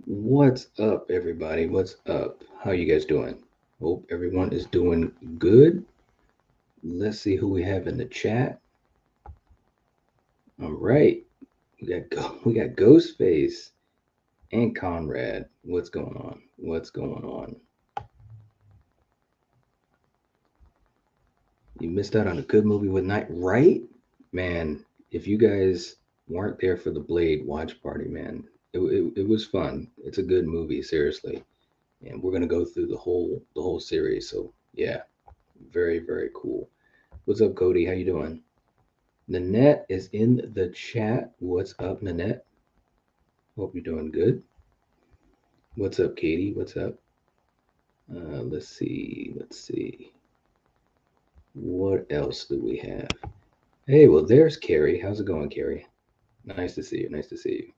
What's up, everybody? What's up? How you guys doing? Hope everyone is doing good. Let's see who we have in the chat. All right, we got Ghostface and Conrad. What's going on? What's going on? You missed out on a good movie with Night, right? Man, if you guys weren't there for the Blade watch party, man, it was fun. It's a good movie, seriously. And we're gonna go through the whole series. So yeah, very cool. What's up, Cody? How you doing? Nanette is in the chat. What's up, Nanette? Hope you're doing good. What's up, Katie? What's up? Let's see. Let's see. What else do we have? Hey, well, there's Carrie. How's it going, Carrie? Nice to see you. Nice to see you.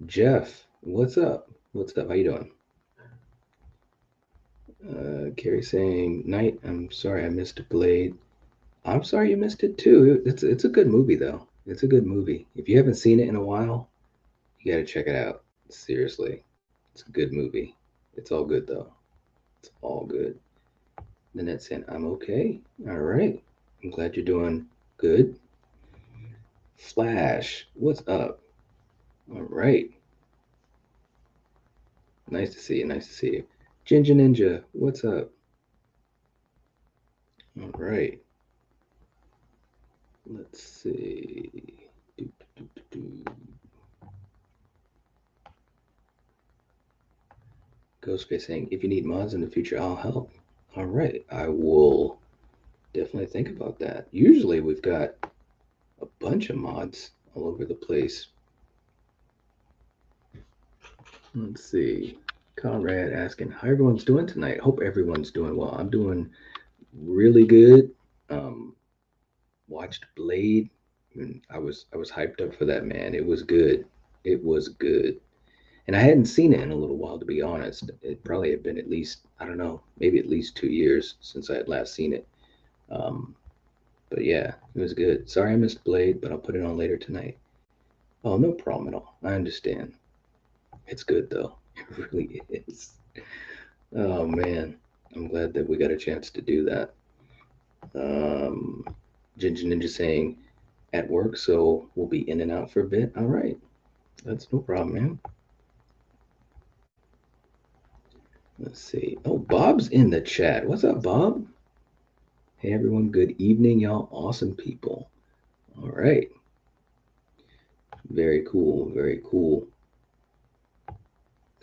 Jeff, what's up? What's up? How you doing? Carrie saying, "Night. I'm sorry I missed Blade. I'm sorry you missed it too. It's a good movie though. It's a good movie. If you haven't seen it in a while, you gotta check it out. Seriously, it's a good movie. It's all good though. It's all good." Nanette saying, "I'm okay. All right. I'm glad you're doing good." Flash, what's up? All right. Nice to see you. Nice to see you. Ginger Ninja, what's up? All right. Let's see. Do, do, do, do. Ghostface saying, "If you need mods in the future, I'll help." All right. I will definitely think about that. Usually we've got a bunch of mods all over the place. Let's see. Conrad asking how everyone's doing tonight. Hope everyone's doing well. I'm doing really good. Um, Watched Blade. And I was hyped up for that, man. It was good. It was good. And I hadn't seen it in a little while, to be honest. It probably had been at least, I don't know, maybe at least 2 years since I had last seen it. Um, but yeah, it was good. Sorry I missed Blade, but I'll put it on later tonight. Oh, no problem at all. I understand. It's good though. It really is. Oh man, I'm glad that we got a chance to do that. Um, Ginger Ninja saying at work, so we'll be in and out for a bit. All right, that's no problem, man. Let's see. Oh, Bob's in the chat. What's up, Bob? Hey everyone, good evening, y'all. Awesome people. All right, very cool, very cool.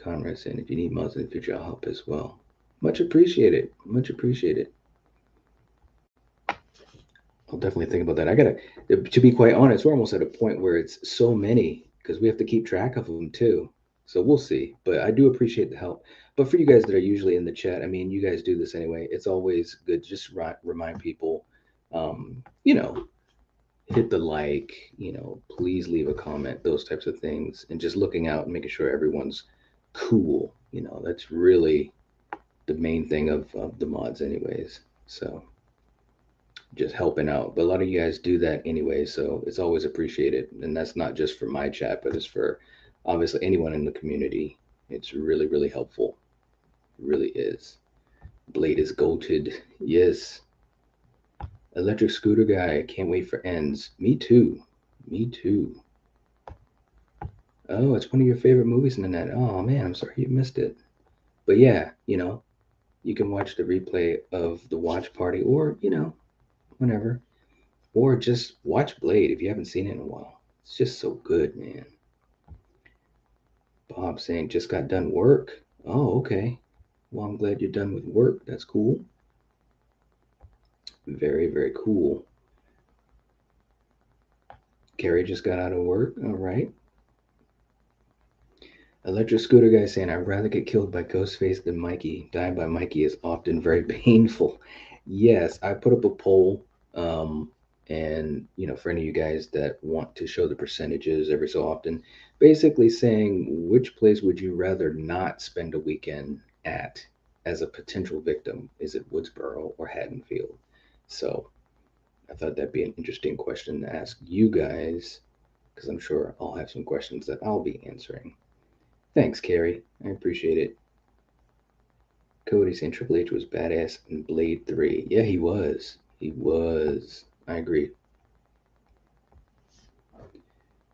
Conrad saying if you need mods in the future, I'll help as well. Much appreciated. Much appreciated. I'll definitely think about that. I gotta, to be quite honest, we're almost at a point where it's so many because we have to keep track of them too. So we'll see. But I do appreciate the help. But for you guys that are usually in the chat, I mean, you guys do this anyway. It's always good. Just remind people, um, you know, hit the like, please leave a comment, those types of things, and just looking out and making sure everyone's cool. That's really the main thing of the mods, anyways. So just helping out. But a lot of you guys do that anyway, so it's always appreciated. And that's not just for my chat, but it's for obviously anyone in the community. It's really helpful. It really is. Blade is goated. Yes. Electric scooter guy. Can't wait for ends. Me too. Me too. Oh, it's one of your favorite movies in the net. Oh man, I'm sorry you missed it. But yeah, you can watch the replay of the watch party or, whenever. Or just watch Blade if you haven't seen it in a while. It's just so good, man. Bob saying just got done work. Oh, okay. Well, I'm glad you're done with work. That's cool. Very cool. Carrie just got out of work. All right. Electric scooter guy saying I'd rather get killed by Ghostface than Mikey. Dying by Mikey is often very painful. Yes, I put up a poll. Um, and for any of you guys that want to show the percentages every so often, basically saying which place would you rather not spend a weekend at as a potential victim? Is it Woodsboro or Haddonfield? So I thought that'd be an interesting question to ask you guys, because I'm sure I'll have some questions that I'll be answering. Thanks, Carrie. I appreciate it. Cody saying Triple H was badass in Blade 3. Yeah, he was. He was. I agree.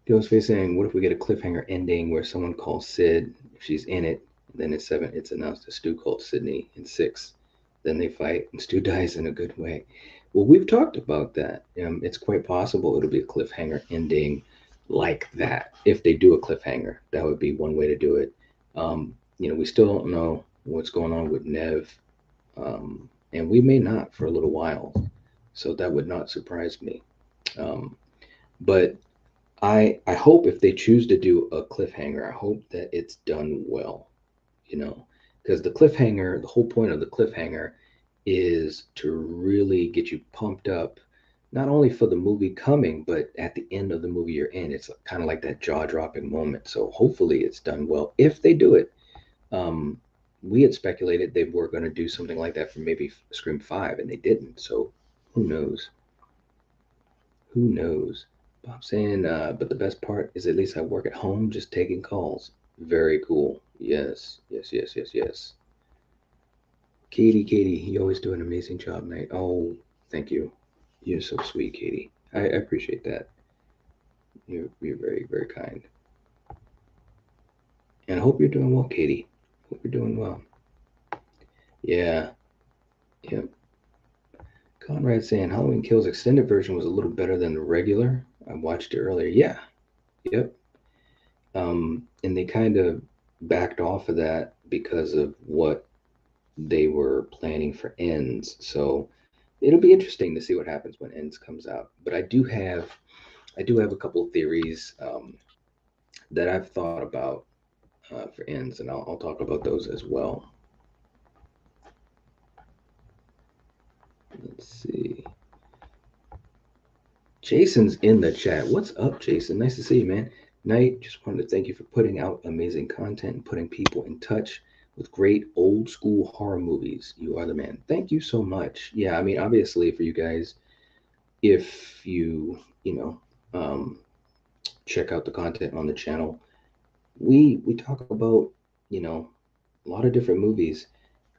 Ghostface saying, what if we get a cliffhanger ending where someone calls Sid, if she's in it, and then in 7, it's announced that Stu called Sydney. In 6, then they fight, and Stu dies in a good way. Well, we've talked about that. It's quite possible it'll be a cliffhanger ending like that. If they do a cliffhanger, that would be one way to do it. We still don't know what's going on with Nev, and we may not for a little while. So that would not surprise me. Um, but I hope if they choose to do a cliffhanger, I hope that it's done well, you know, because the whole point of the cliffhanger is to really get you pumped up, not only for the movie coming, but at the end of the movie you're in. It's kind of like that jaw-dropping moment. So hopefully it's done well. If they do it, um, we had speculated they were going to do something like that for maybe Scream 5, and they didn't. So who knows? Who knows? Bob saying, but the best part is at least I work at home just taking calls. Very cool. Yes, yes, yes, yes, yes. Katie, you always do an amazing job, mate. Oh, thank you. You're so sweet, Katie. I appreciate that. You're very, very kind. And I hope you're doing well, Katie. Hope you're doing well. Yeah, yeah. Conrad saying Halloween Kills extended version was a little better than the regular. I watched it earlier. Yeah, yep. And they kind of backed off of that because of what they were planning for Ends. So it'll be interesting to see what happens when Ends comes out. But I do have a couple of theories that I've thought about for Ends, and I'll talk about those as well. Let's see. Jason's in the chat. What's up, Jason? Nice to see you, man. Knight, just wanted to thank you for putting out amazing content and putting people in touch with great old school horror movies. You are the man. Thank you so much. Yeah, I mean, obviously, for you guys, if you check out the content on the channel, we talk about you know a lot of different movies,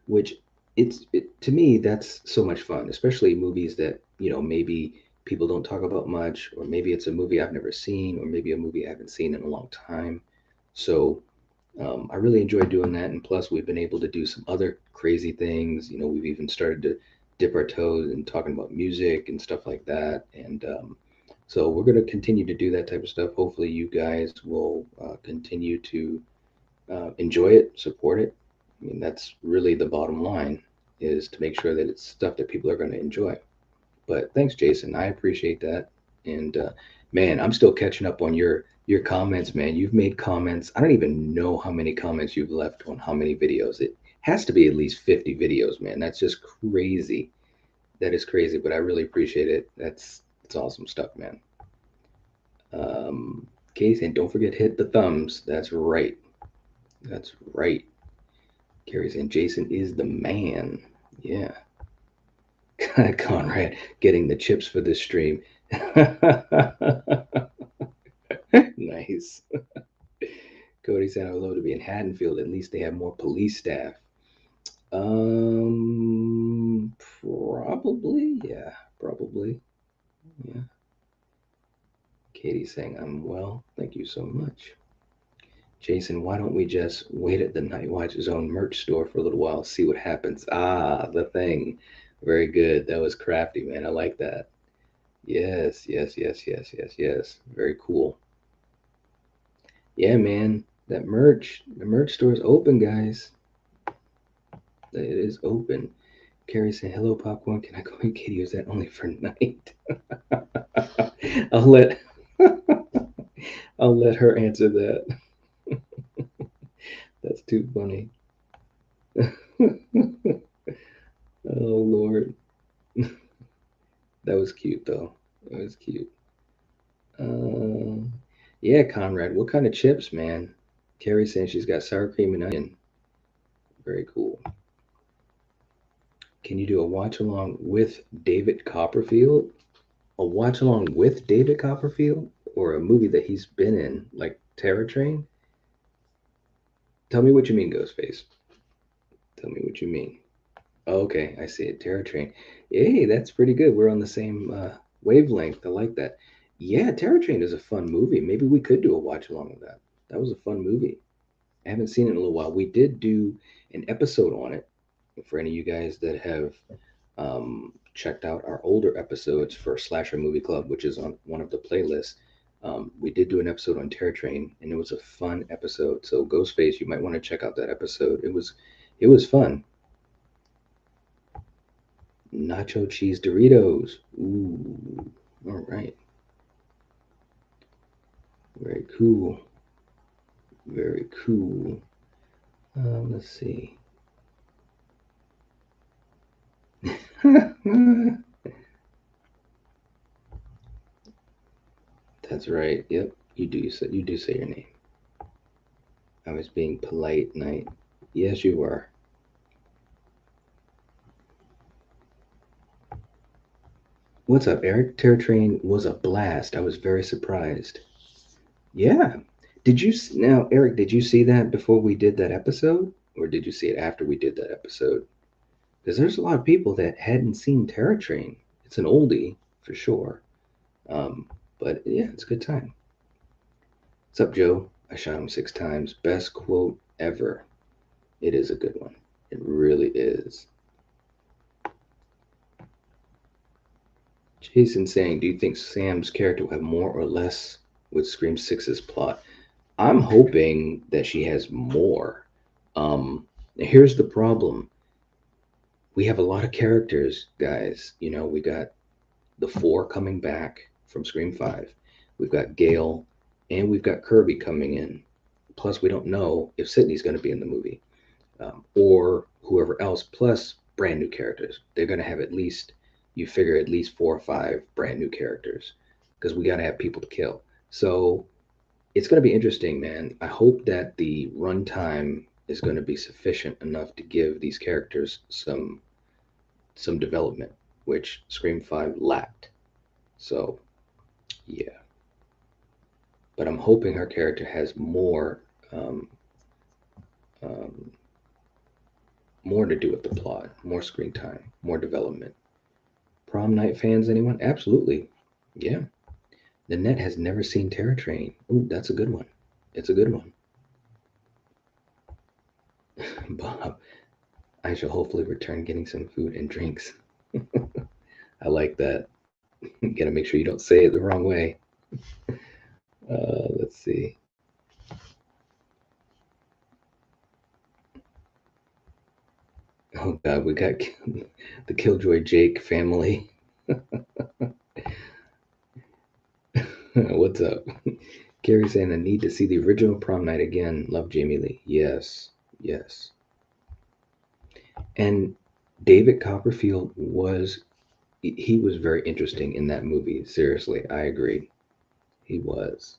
which to me that's so much fun, especially movies that maybe people don't talk about much, or maybe it's a movie I've never seen, or maybe a movie I haven't seen in a long time. So I really enjoy doing that, and plus we've been able to do some other crazy things. We've even started to dip our toes in talking about music and stuff like that, and so we're going to continue to do that type of stuff. Hopefully, you guys will continue to enjoy it, support it. I mean, that's really the bottom line, is to make sure that it's stuff that people are going to enjoy. But thanks, Jason. I appreciate that. And man, I'm still catching up on your comments, man. You've made comments. I don't even know how many comments you've left on how many videos. It has to be at least 50 videos, man. That's just crazy. That is crazy, but I really appreciate it. That's awesome stuff, man. Casey, and don't forget hit the thumbs. That's right. That's right. Carrie saying Jason is the man. Yeah. Conrad getting the chips for this stream. Nice. Cody said I would love to be in Haddonfield. At least they have more police staff. Probably. Yeah, probably. Yeah. Katie saying I'm well. Thank you so much. Jason, why don't we just wait at the Night Watch Zone merch store for a little while, see what happens? Ah, the thing. Very good. That was crafty, man. I like that. Yes, yes, yes, yes, yes, yes. Very cool. Yeah, man. The merch store is open, guys. It is open. Carrie saying, hello, popcorn. Can I call you Katie? Or is that only for night? I'll let I'll let her answer that. That's too funny. Oh Lord. That was cute though. That was cute. Uh, yeah, Conrad. What kind of chips, man? Carrie saying she's got sour cream and onion. Very cool. Can you do a watch along with David Copperfield? A watch along with David Copperfield or a movie that he's been in, like Terror Train? Tell me what you mean, Ghostface. Tell me what you mean. Oh, okay, I see it. Terror Train. Hey, that's pretty good. We're on the same wavelength. I like that. Yeah, Terror Train is a fun movie. Maybe we could do a watch along with that. That was a fun movie. I haven't seen it in a little while. We did do an episode on it for any of you guys that have checked out our older episodes for Slasher Movie Club, which is on one of the playlists. We did do an episode on Terror Train, and it was a fun episode. So Ghostface, you might want to check out that episode. It was fun. Nacho cheese Doritos. Ooh, all right, very cool, very cool. Let's see. That's right. Yep, you do say your name. I was being polite, Knight. Yes, you were. What's up, Eric? Terror Train was a blast. I was very surprised. Yeah. Now, Eric? Did you see that before we did that episode, or did you see it after we did that episode? Because there's a lot of people that hadn't seen Terror Train. It's an oldie for sure. Um, but yeah, it's a good time. What's up, Joe? I shot him 6 times. Best quote ever. It is a good one. It really is. Jason saying, do you think Sam's character will have more or less with Scream Six's plot? I'm hoping that she has more. Here's the problem. We have a lot of characters, guys. We got the four coming back from Scream 5. We've got Gail and we've got Kirby coming in. Plus, we don't know if Sydney's going to be in the movie, or whoever else, plus brand new characters. They're going to have you figure, at least 4 or 5 brand new characters because we got to have people to kill. So it's going to be interesting, man. I hope that the runtime is going to be sufficient enough to give these characters some development, which Scream 5 lacked. So, yeah. But I'm hoping her character has um, um, more to do with the plot, more screen time, more development. Prom night fans, anyone? Absolutely. Yeah. Nanette has never seen Terror Train. Ooh, that's a good one. It's a good one. Bob, I shall hopefully return getting some food and drinks. I like that. Gotta make sure you don't say it the wrong way. Let's see. Oh God, we got the Killjoy Jake family. What's up? Gary saying I need to see the original prom night again. Love Jamie Lee. Yes, yes. And David Copperfield he was very interesting in that movie. Seriously, I agree. He was.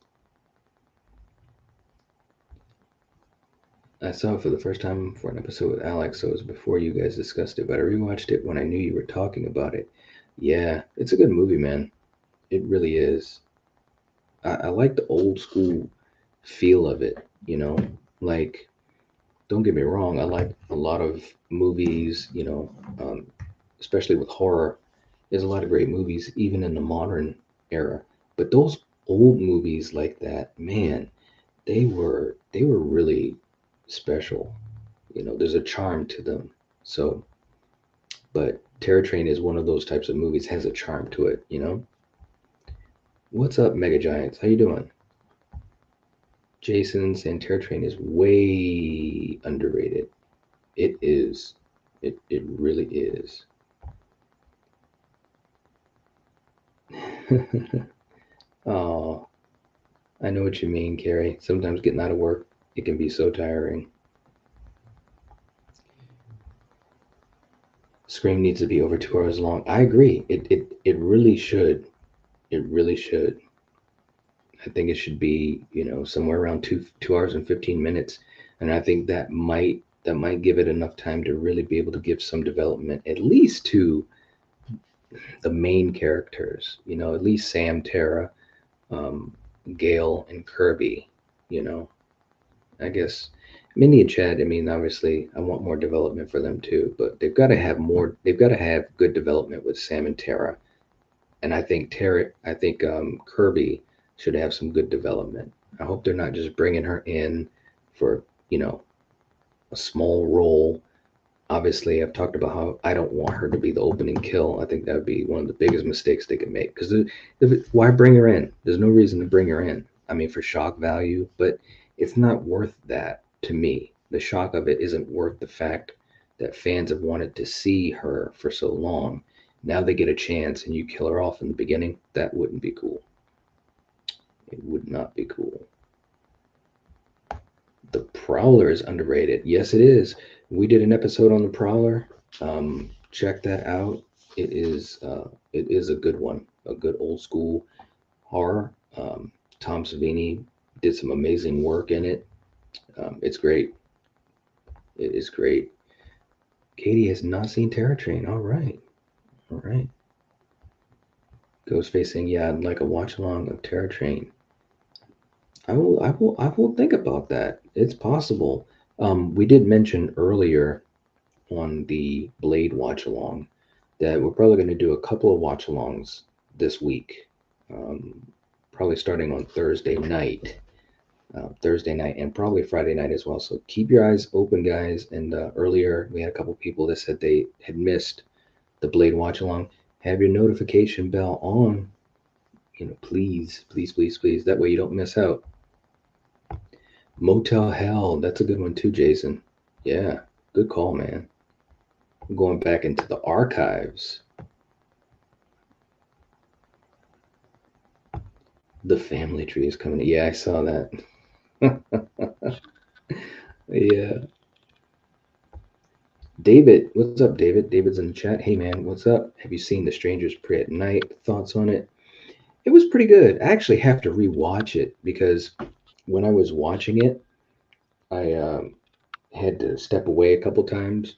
I saw it for the first time for an episode with Alex, so it was before you guys discussed it, but I rewatched it when I knew you were talking about it. Yeah, it's a good movie, man. It really is. I like the old school feel of it, Like, don't get me wrong, I like a lot of movies, especially with horror. There's a lot of great movies, even in the modern era. But those old movies like that, man, they were really special. There's a charm to them. So, but Terror Train is one of those types of movies, has a charm to it. What's up, Mega Giants? How you doing? Jason saying Terror Train is way underrated. It is. It really is. Oh, I know what you mean, Carrie. Sometimes getting out of work, it can be so tiring. Scream needs to be over 2 hours long. I agree. It really should. It really should. I think it should be, somewhere around 2 hours and 15 minutes. And I think that might give it enough time to really be able to give some development, at least to the main characters. You know, at least Sam, Tara, um, Gail, and Kirby. You know, I guess Minnie and Chad. I mean, obviously, I want more development for them too, but they've got to have more. They've got to have good development with Sam and Tara, and I think Kirby should have some good development. I hope they're not just bringing her in for you know a small role. Obviously, I've talked about how I don't want her to be the opening kill. I think that would be one of the biggest mistakes they could make. Because why bring her in? There's no reason to bring her in. I mean, for shock value, but it's not worth that to me. The shock of it isn't worth the fact that fans have wanted to see her for so long. Now they get a chance and you kill her off in the beginning. That wouldn't be cool. It would not be cool. The Prowler is underrated. Yes, it is. We did an episode on the Prowler. Check that out. It is a good one, a good old school horror. Tom Savini did some amazing work in it. It's great. It is great. Katie has not seen Terror Train. All right, all right. Ghostface saying, "Yeah, I'd like a watch along of Terror Train." I will think about that. It's possible. We did mention earlier on the Blade watch along that we're probably going to do a couple of watch alongs this week, um, probably starting on Thursday night, and probably Friday night as well. So keep your eyes open, guys. And earlier we had a couple of people that said they had missed the Blade watch along. Have your notification bell on. You know, please, please, please, please. That way you don't miss out. Motel Hell, that's a good one too, Jason. Yeah, good call, man. I'm going back into the archives. The family tree is coming. Yeah, I saw that. Yeah. David, what's up, David? David's in the chat. Hey, man, what's up? Have you seen The Strangers Pray at Night? Thoughts on it? It was pretty good. I actually have to rewatch it because when I was watching it, I had to step away a couple times.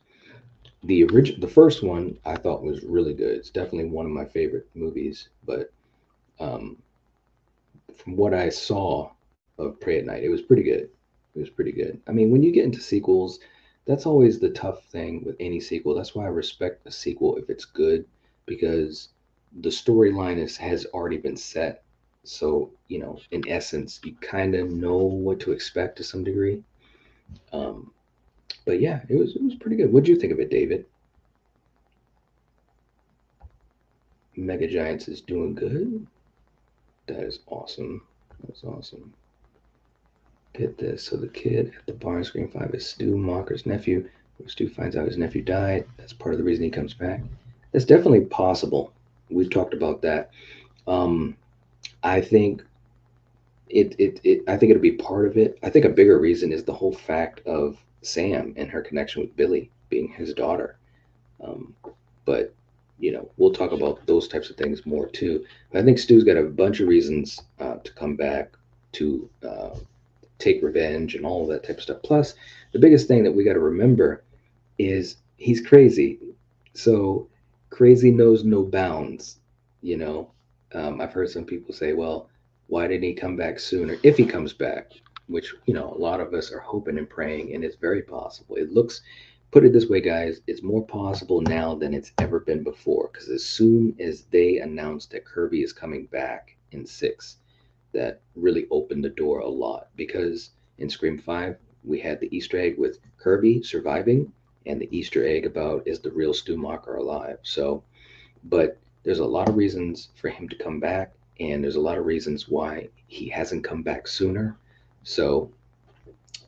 The first one, I thought was really good. It's definitely one of my favorite movies. But um, from what I saw of Pray at Night, it was pretty good. It was pretty good. I mean, when you get into sequels, that's always the tough thing with any sequel. That's why I respect a sequel if it's good because the storyline has already been set. So, you know, in essence, you kind of know what to expect to some degree. Um, but yeah, it was pretty good. What'd you think of it, David? Mega Giants is doing good. That is awesome. That's awesome. Get this. So the kid at the bar in Scream 5 is Stu Mocker's nephew. Stu finds out his nephew died. That's part of the reason he comes back. That's definitely possible. We've talked about that. Um, I think I think it'll be part of it. I think a bigger reason is the whole fact of Sam and her connection with Billy being his daughter. Um, but you know, we'll talk about those types of things more too. But I think Stu's got a bunch of reasons to come back to take revenge and all of that type of stuff. Plus, the biggest thing that we got to remember is he's crazy. So crazy knows no bounds. You know, I've heard some people say, well, why didn't he come back sooner? If he comes back, which, you know, a lot of us are hoping and praying, and it's very possible. It looks, put it this way, guys, it's more possible now than it's ever been before. Because as soon as they announced that Kirby is coming back in six, that really opened the door a lot because in Scream 5, we had the Easter egg with Kirby surviving and the Easter egg about is the real Stu Macher alive. So, but there's a lot of reasons for him to come back, and there's a lot of reasons why he hasn't come back sooner. So,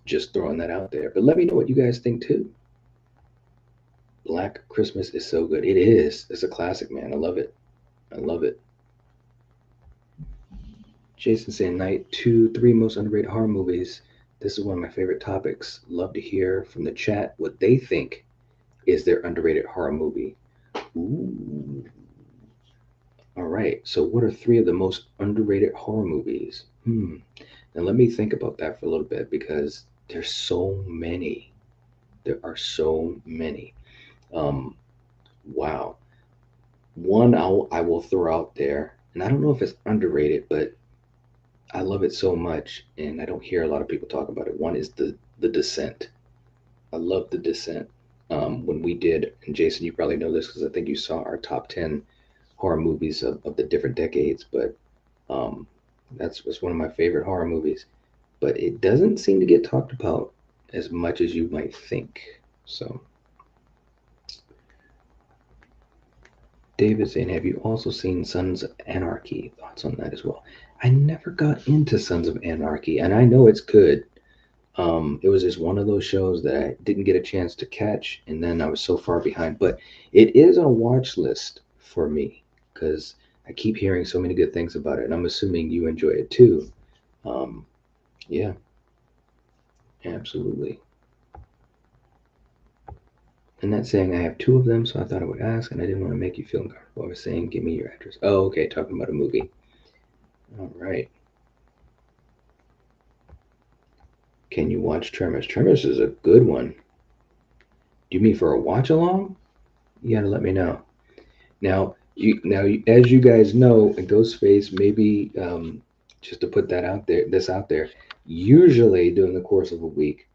just throwing that out there. But let me know what you guys think too. Black Christmas is so good. It is. It's a classic, man. I love it. I love it. Jason saying night two, three most underrated horror movies. This is one of my favorite topics. Love to hear from the chat what they think is their underrated horror movie. Ooh. All right. So, what are three of the most underrated horror movies? Now, let me think about that for a little bit because there's so many. There are so many. Um, wow. One I will throw out there, and I don't know if it's underrated, but I love it so much, and I don't hear a lot of people talk about it. One is the Descent. I love the Descent. When we did, and Jason, you probably know this because I think you saw our top 10 horror movies of the different decades, but um, that's was one of my favorite horror movies. But it doesn't seem to get talked about as much as you might think. So, David saying, have you also seen Sons of Anarchy? Thoughts on that as well? I never got into Sons of Anarchy, and I know it's good. It was just one of those shows that I didn't get a chance to catch, and then I was so far behind. But it is on a watch list for me because I keep hearing so many good things about it, and I'm assuming you enjoy it too. Um, yeah, absolutely. And that's saying I have two of them, so I thought I would ask, and I didn't want to make you feel uncomfortable. I was saying, give me your address. Oh, okay, talking about a movie. All right. Can you watch Tremors? Tremors is a good one. Do you mean for a watch along? You gotta let me know. As you guys know, Ghostface, maybe just to put that out there, this out there. Usually, during the course of a week,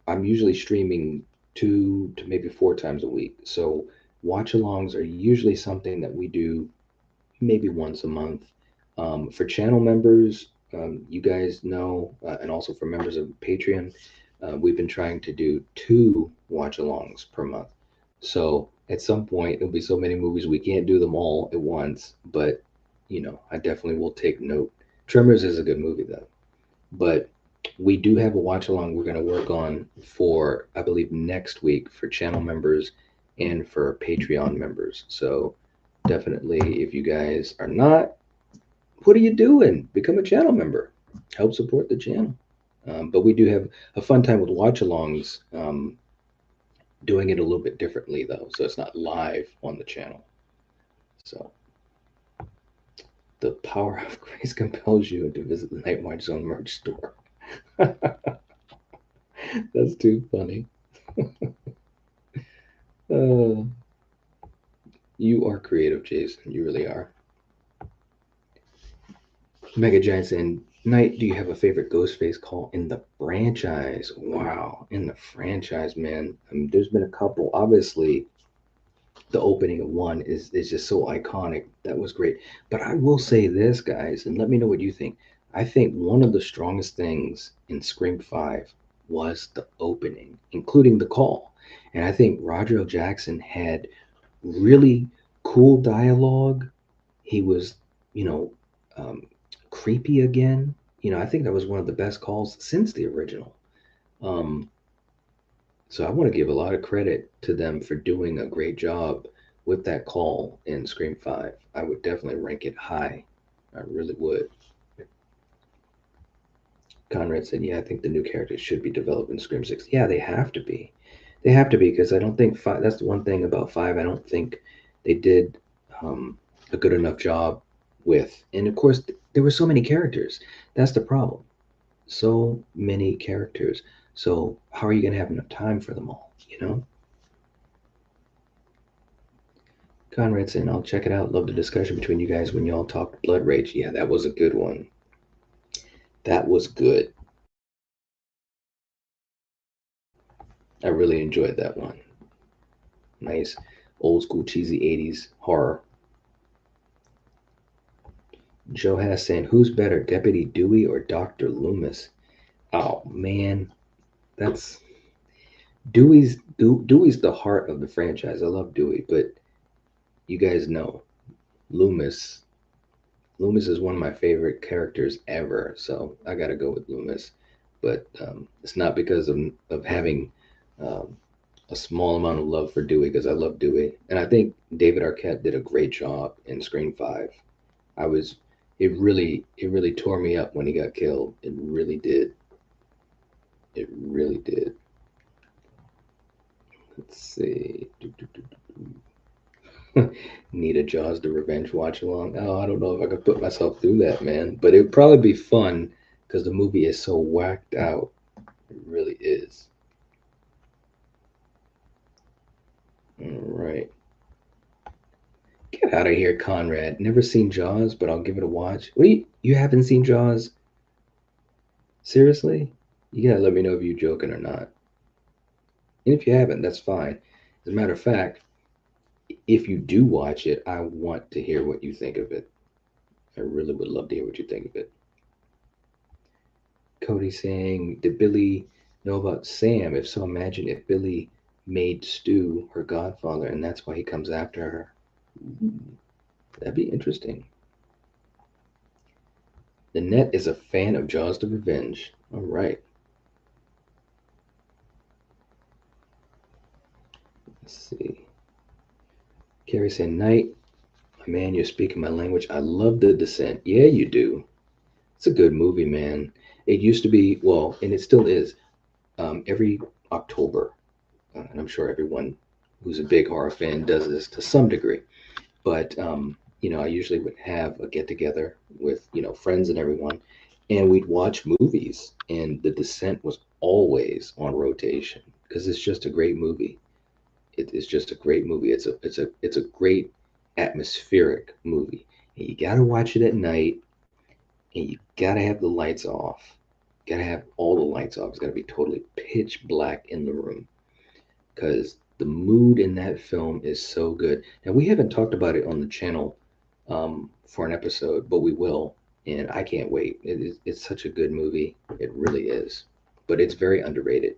I'm usually streaming 2 to maybe 4 times a week. So watch-alongs are usually something that we do maybe once a month. For channel members, you guys know, and also for members of Patreon, we've been trying to do 2 watch-alongs per month. So at some point, there'll be so many movies we can't do them all at once. But I definitely will take note. Tremors is a good movie though. But we do have a watch along we're going to work on for, I believe, next week for channel members and for Patreon members. So definitely, if you guys are not, what are you doing? Become a channel member. Help support the channel. But we do have a fun time with watch alongs, doing it a little bit differently though. So it's not live on the channel. So the power of grace compels you to visit the Night Watch Zone merch store. That's too funny. Uh, You are creative, Jason. You really are. Mega Giants and Knight, do you have a favorite Ghostface call in the franchise? Wow, in the franchise, man. I mean, there's been a couple. Obviously, the opening of one is just so iconic. That was great. But I will say this, guys, and let me know what you think. I think one of the strongest things in Scream 5 was the opening, including the call. And I think Roger L. Jackson had really cool dialogue. He was, you know, um, creepy again. I think that was one of the best calls since the original. Um, so I want to give a lot of credit to them for doing a great job with that call in Scream 5. I would definitely rank it high. I really would. Conrad said, yeah, I think the new characters should be developed in Scream 6. Yeah, they have to be. They have to be because I don't think 5, that's the one thing about 5 I don't think they did a good enough job with. And of course, there were so many characters. That's the problem. So many characters. So how are you going to have enough time for them all? Conrad saying, I'll check it out. Love the discussion between you guys when y'all talked Blood Rage. Yeah, that was a good one. That was good. I really enjoyed that one. Nice old school cheesy 80s horror. Joe has saying, who's better, Deputy Dewey or Dr. Loomis? Oh man, that's Dewey's the heart of the franchise. I love Dewey, but you guys know Loomis. Loomis is one of my favorite characters ever, so I got to go with Loomis. But it's not because of having um, a small amount of love for Dewey, because I love Dewey, and I think David Arquette did a great job in Scream 5. I was, it really tore me up when he got killed. It really did. It really did. Let's see. Need a Jaws the Revenge watch along. Oh, I don't know if I could put myself through that, man. But it would probably be fun because the movie is so whacked out. It really is. All right. Get out of here, Conrad. Never seen Jaws, but I'll give it a watch. What, you haven't seen Jaws? Seriously? You gotta let me know if you're joking or not. And if you haven't, that's fine. As a matter of fact, if you do watch it, I want to hear what you think of it. I really would love to hear what you think of it. Cody saying, did Billy know about Sam? If so, imagine if Billy made Stu her godfather and that's why he comes after her. Ooh, that'd be interesting. The net is a fan of Jaws the Revenge. All right. Let's see. Carrie saying, Night, my man, you're speaking my language. I love The Descent. Yeah, you do. It's a good movie, man. It used to be, well, and it still is, every October. And I'm sure everyone who's a big horror fan does this to some degree. But, I usually would have a get together with, friends and everyone, and we'd watch movies. And The Descent was always on rotation because it's just a great movie. It's just a great movie. It's a great atmospheric movie. And you gotta watch it at night, and you gotta have the lights off. Gotta have all the lights off. It's gotta be totally pitch black in the room because the mood in that film is so good. And we haven't talked about it on the channel for an episode, but we will. And I can't wait. It's such a good movie. It really is. But it's very underrated.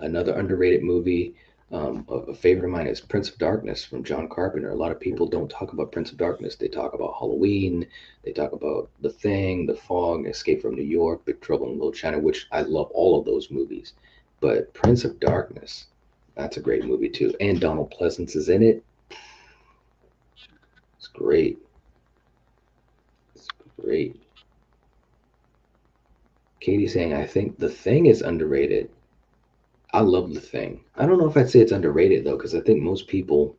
Another underrated movie, a favorite of mine is Prince of Darkness from John Carpenter. A lot of people don't talk about Prince of Darkness. They talk about Halloween, they talk about The Thing, The Fog, Escape from New York, Big Trouble in Little China, which I love all of those movies. But Prince of Darkness, that's a great movie too. And Donald Pleasance is in it. It's great. It's great. Katie saying, I think The Thing is underrated. I love The Thing. I don't know if I'd say it's underrated though, because I think most people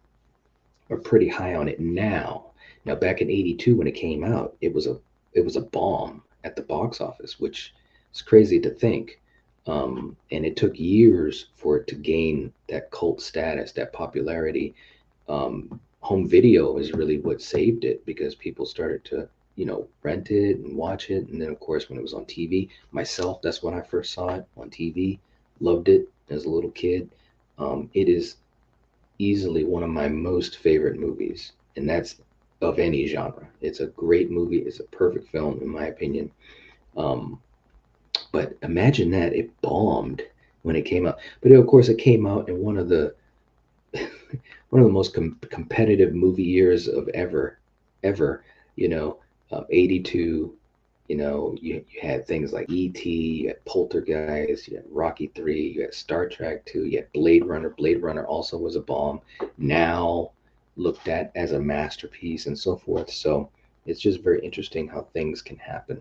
are pretty high on it now. Now, back in '82 when it came out, it was a bomb at the box office, which is crazy to think. And it took years for it to gain that cult status, that popularity. Home video is really what saved it because people started to, rent it and watch it. And then, of course, when it was on TV, myself, that's when I first saw it on TV. Loved it as a little kid. It is easily one of my most favorite movies, and that's of any genre. It's a great movie. It's a perfect film, in my opinion. Um, but imagine that it bombed when it came out. But of course, it came out in one of the one of the most competitive movie years of ever. You know, '82. You had things like E.T., you had Poltergeist, you had Rocky 3, you had Star Trek 2, you had Blade Runner. Blade Runner also was a bomb. Now looked at as a masterpiece and so forth. So it's just very interesting how things can happen.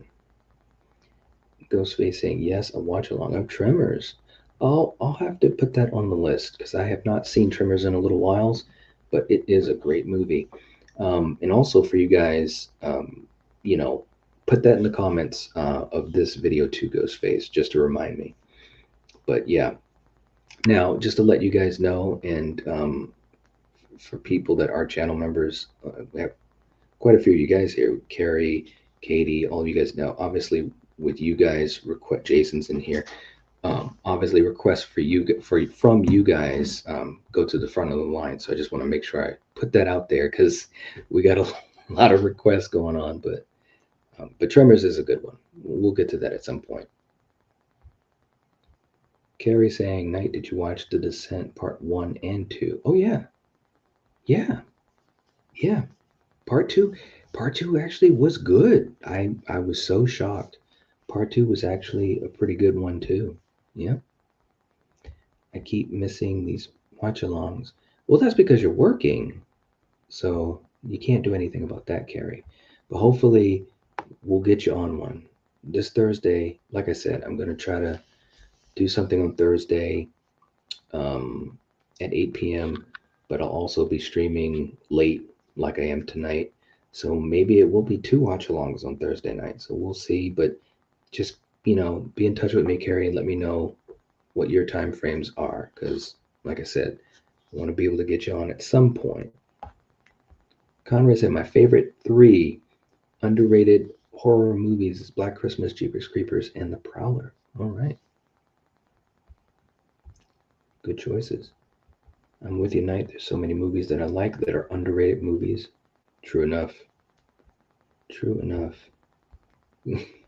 Ghostface saying, yes, a watch along of Tremors. I'll have to put that on the list because I have not seen Tremors in a little whiles, but it is a great movie. And also for you guys, you know, put that in the comments of this video too, Ghostface, just to remind me. But yeah, now just to let you guys know, and for people that are channel members, we have quite a few of you guys here. Carrie, Katie, all of you guys know. Obviously, with you guys, request Jason's in here. Obviously, requests for you from you guys go to the front of the line. So I just want to make sure I put that out there because we got a lot of requests going on. But Tremors is a good one. We'll get to that at some point. Carrie saying, Night, did you watch The Descent Part 1 and 2? Oh, yeah. Yeah. Yeah. Part 2. Part 2 actually was good. I was so shocked. Part 2 was actually a pretty good one, too. Yeah. I keep missing these watch alongs. Well, that's because you're working. So you can't do anything about that, Carrie. But hopefully, we'll get you on one. This Thursday, like I said, I'm going to try to do something on Thursday um, at 8 p.m., but I'll also be streaming late like I am tonight. So maybe it will be two watch alongs on Thursday night. So we'll see. But just, be in touch with me, Carrie, and let me know what your time frames are. Because, like I said, I want to be able to get you on at some point. Conrad said my favorite three underrated horror movies is Black Christmas, Jeepers Creepers, and The Prowler. All right, good choices. I'm with you, Knight. There's so many movies that I like that are underrated movies. True enough. True enough.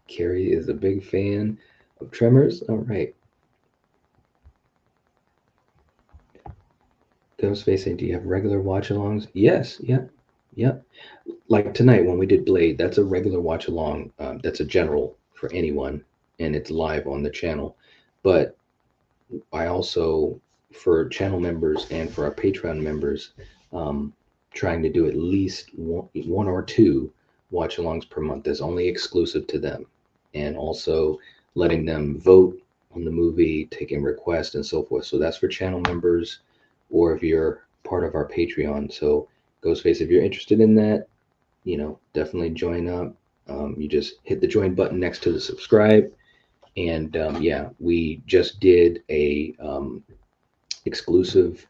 Carrie is a big fan of Tremors. All right. Ghostface saying, do you have regular watch alongs? Yes. Yeah. Yeah. Like tonight when we did Blade, that's a regular watch along. That's a general for anyone, and it's live on the channel. But I also, for channel members and for our Patreon members, um, trying to do at least one or two watch alongs per month that's only exclusive to them, and also letting them vote on the movie, taking requests and so forth. So that's for channel members, or if you're part of our Patreon. So Ghostface, if you're interested in that, definitely join up. You just hit the join button next to the subscribe. And yeah, we just did a exclusive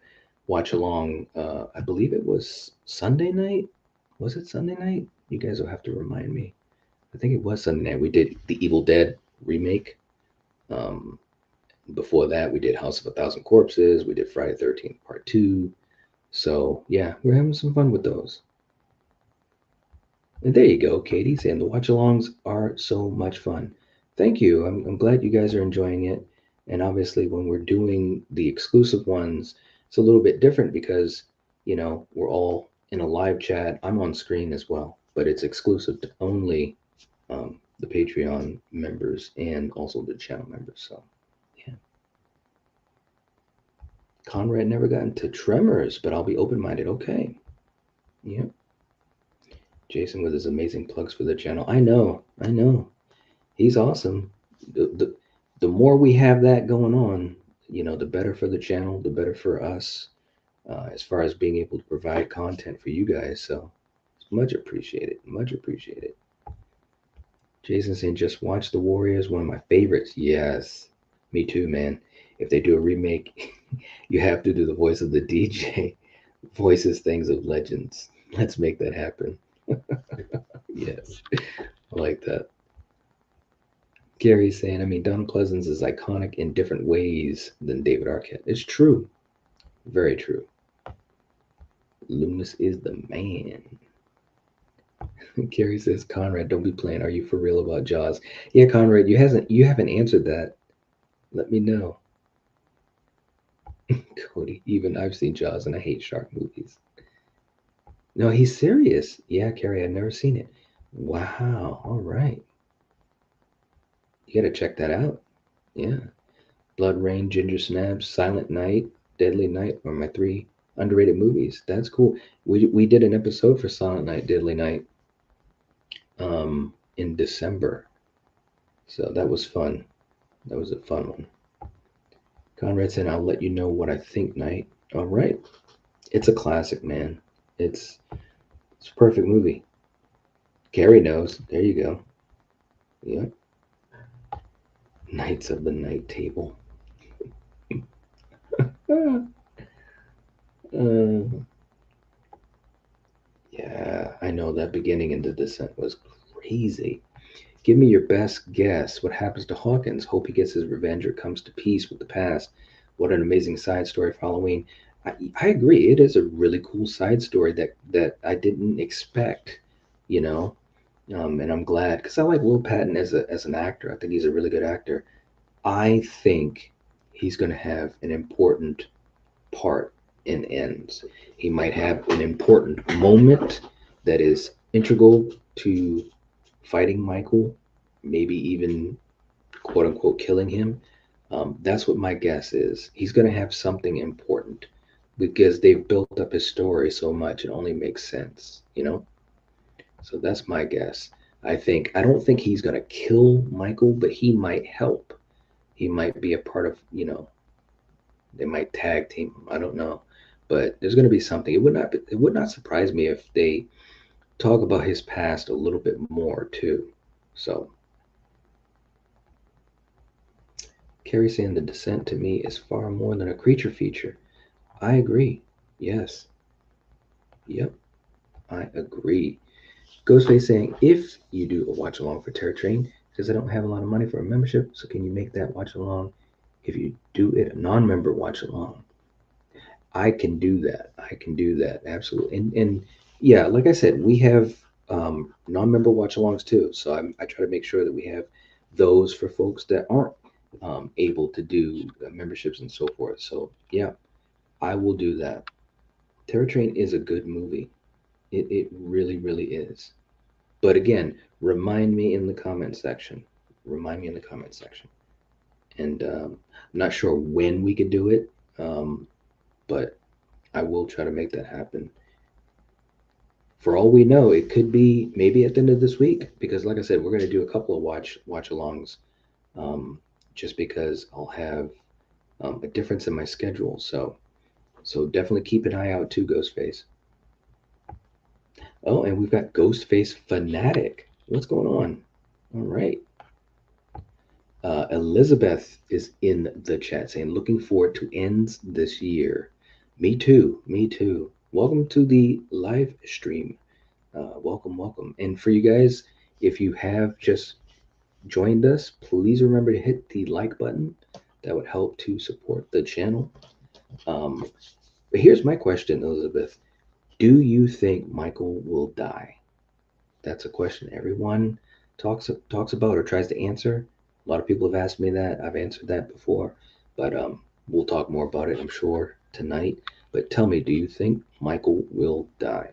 watch along. I believe it was Sunday night. Was it Sunday night? You guys will have to remind me. I think it was Sunday night. We did the Evil Dead remake. Um, Before that, we did House of a Thousand Corpses. We did Friday 13th Part 2. So yeah, we're having some fun with those. And there you go, Katie, saying the watch alongs are so much fun. Thank you. I'm glad you guys are enjoying it. And obviously, when we're doing the exclusive ones, it's a little bit different because, we're all in a live chat. I'm on screen as well, but it's exclusive to only the Patreon members and also the channel members. So, yeah. Conrad never got into Tremors, but I'll be open minded. Okay. Yeah. Jason with his amazing plugs for the channel. I know. He's awesome. The more we have that going on, the better for the channel, the better for us, as far as being able to provide content for you guys. So it's much appreciated. Much appreciated. Jason saying, just watch The Warriors, one of my favorites. Yes, me too, man. If they do a remake, you have to do the voice of the DJ. Voices things of legends. Let's make that happen. Yes, I like that. Gary's saying, I mean, Donald Pleasance is iconic in different ways than David Arquette. It's true. Very true. Loomis is the man. Gary says, Conrad, don't be playing. Are you for real about Jaws? Yeah, Conrad, you haven't answered that. Let me know. Cody, even I've seen Jaws and I hate shark movies. No, he's serious. Yeah, Carrie, I've never seen it. Wow. All right. You gotta check that out. Yeah. Blood Rain, Ginger Snaps, Silent Night, Deadly Night are my three underrated movies. That's cool. We did an episode for Silent Night, Deadly Night in December. So that was fun. That was a fun one. Conrad said, I'll let you know what I think, Night. All right. It's a classic, man. It's a perfect movie. Carrie knows. There you go. Yep. Knights of the Night Table. uh, yeah, I know that beginning in The Descent was crazy. Give me your best guess. What happens to Hawkins? Hope he gets his revenge or comes to peace with the past. What an amazing side story for Halloween. I agree. It is a really cool side story that I didn't expect, you know. And I'm glad because I like Will Patton as an actor. I think he's a really good actor. I think he's going to have an important part in Ends. He might have an important moment that is integral to fighting Michael, maybe even quote unquote killing him. That's what my guess is. He's going to have something important because they've built up his story so much, it only makes sense, you know? So that's my guess. I don't think he's going to kill Michael, but he might help. He might be a part of, they might tag team him. I don't know. But there's going to be something. It would not surprise me if they talk about his past a little bit more too. So Carrie saying The Descent to me is far more than a creature feature. I agree. Yes. Yep. I agree. Ghostface saying, if you do a watch along for Terror Train, because I don't have a lot of money for a membership, so can you make that watch along if you do it a non-member watch along? I can do that. I can do that. Absolutely. And yeah, like I said, we have non-member watch alongs too. So I try to make sure that we have those for folks that aren't able to do memberships and so forth. So yeah, I will do that. Terror Train is a good movie. It really, really is. But again, remind me in the comment section. Remind me in the comment section. And I'm not sure when we could do it, but I will try to make that happen. For all we know, it could be maybe at the end of this week because, like I said, we're going to do a couple of watch alongs, um, just because I'll have a difference in my schedule. So definitely keep an eye out too, Ghostface. Oh, and we've got Ghostface Fanatic. What's going on? All right. Elizabeth is in the chat saying, looking forward to ends this year. Me too. Me too. Welcome to the live stream. Welcome, welcome. And for you guys, if you have just joined us, please remember to hit the like button. That would help to support the channel. Um, but here's my question, Elizabeth. Do you think Michael will die? That's a question everyone talks about or tries to answer. A lot of people have asked me that. I've answered that before, but we'll talk more about it, I'm sure, tonight. But tell me, do you think Michael will die?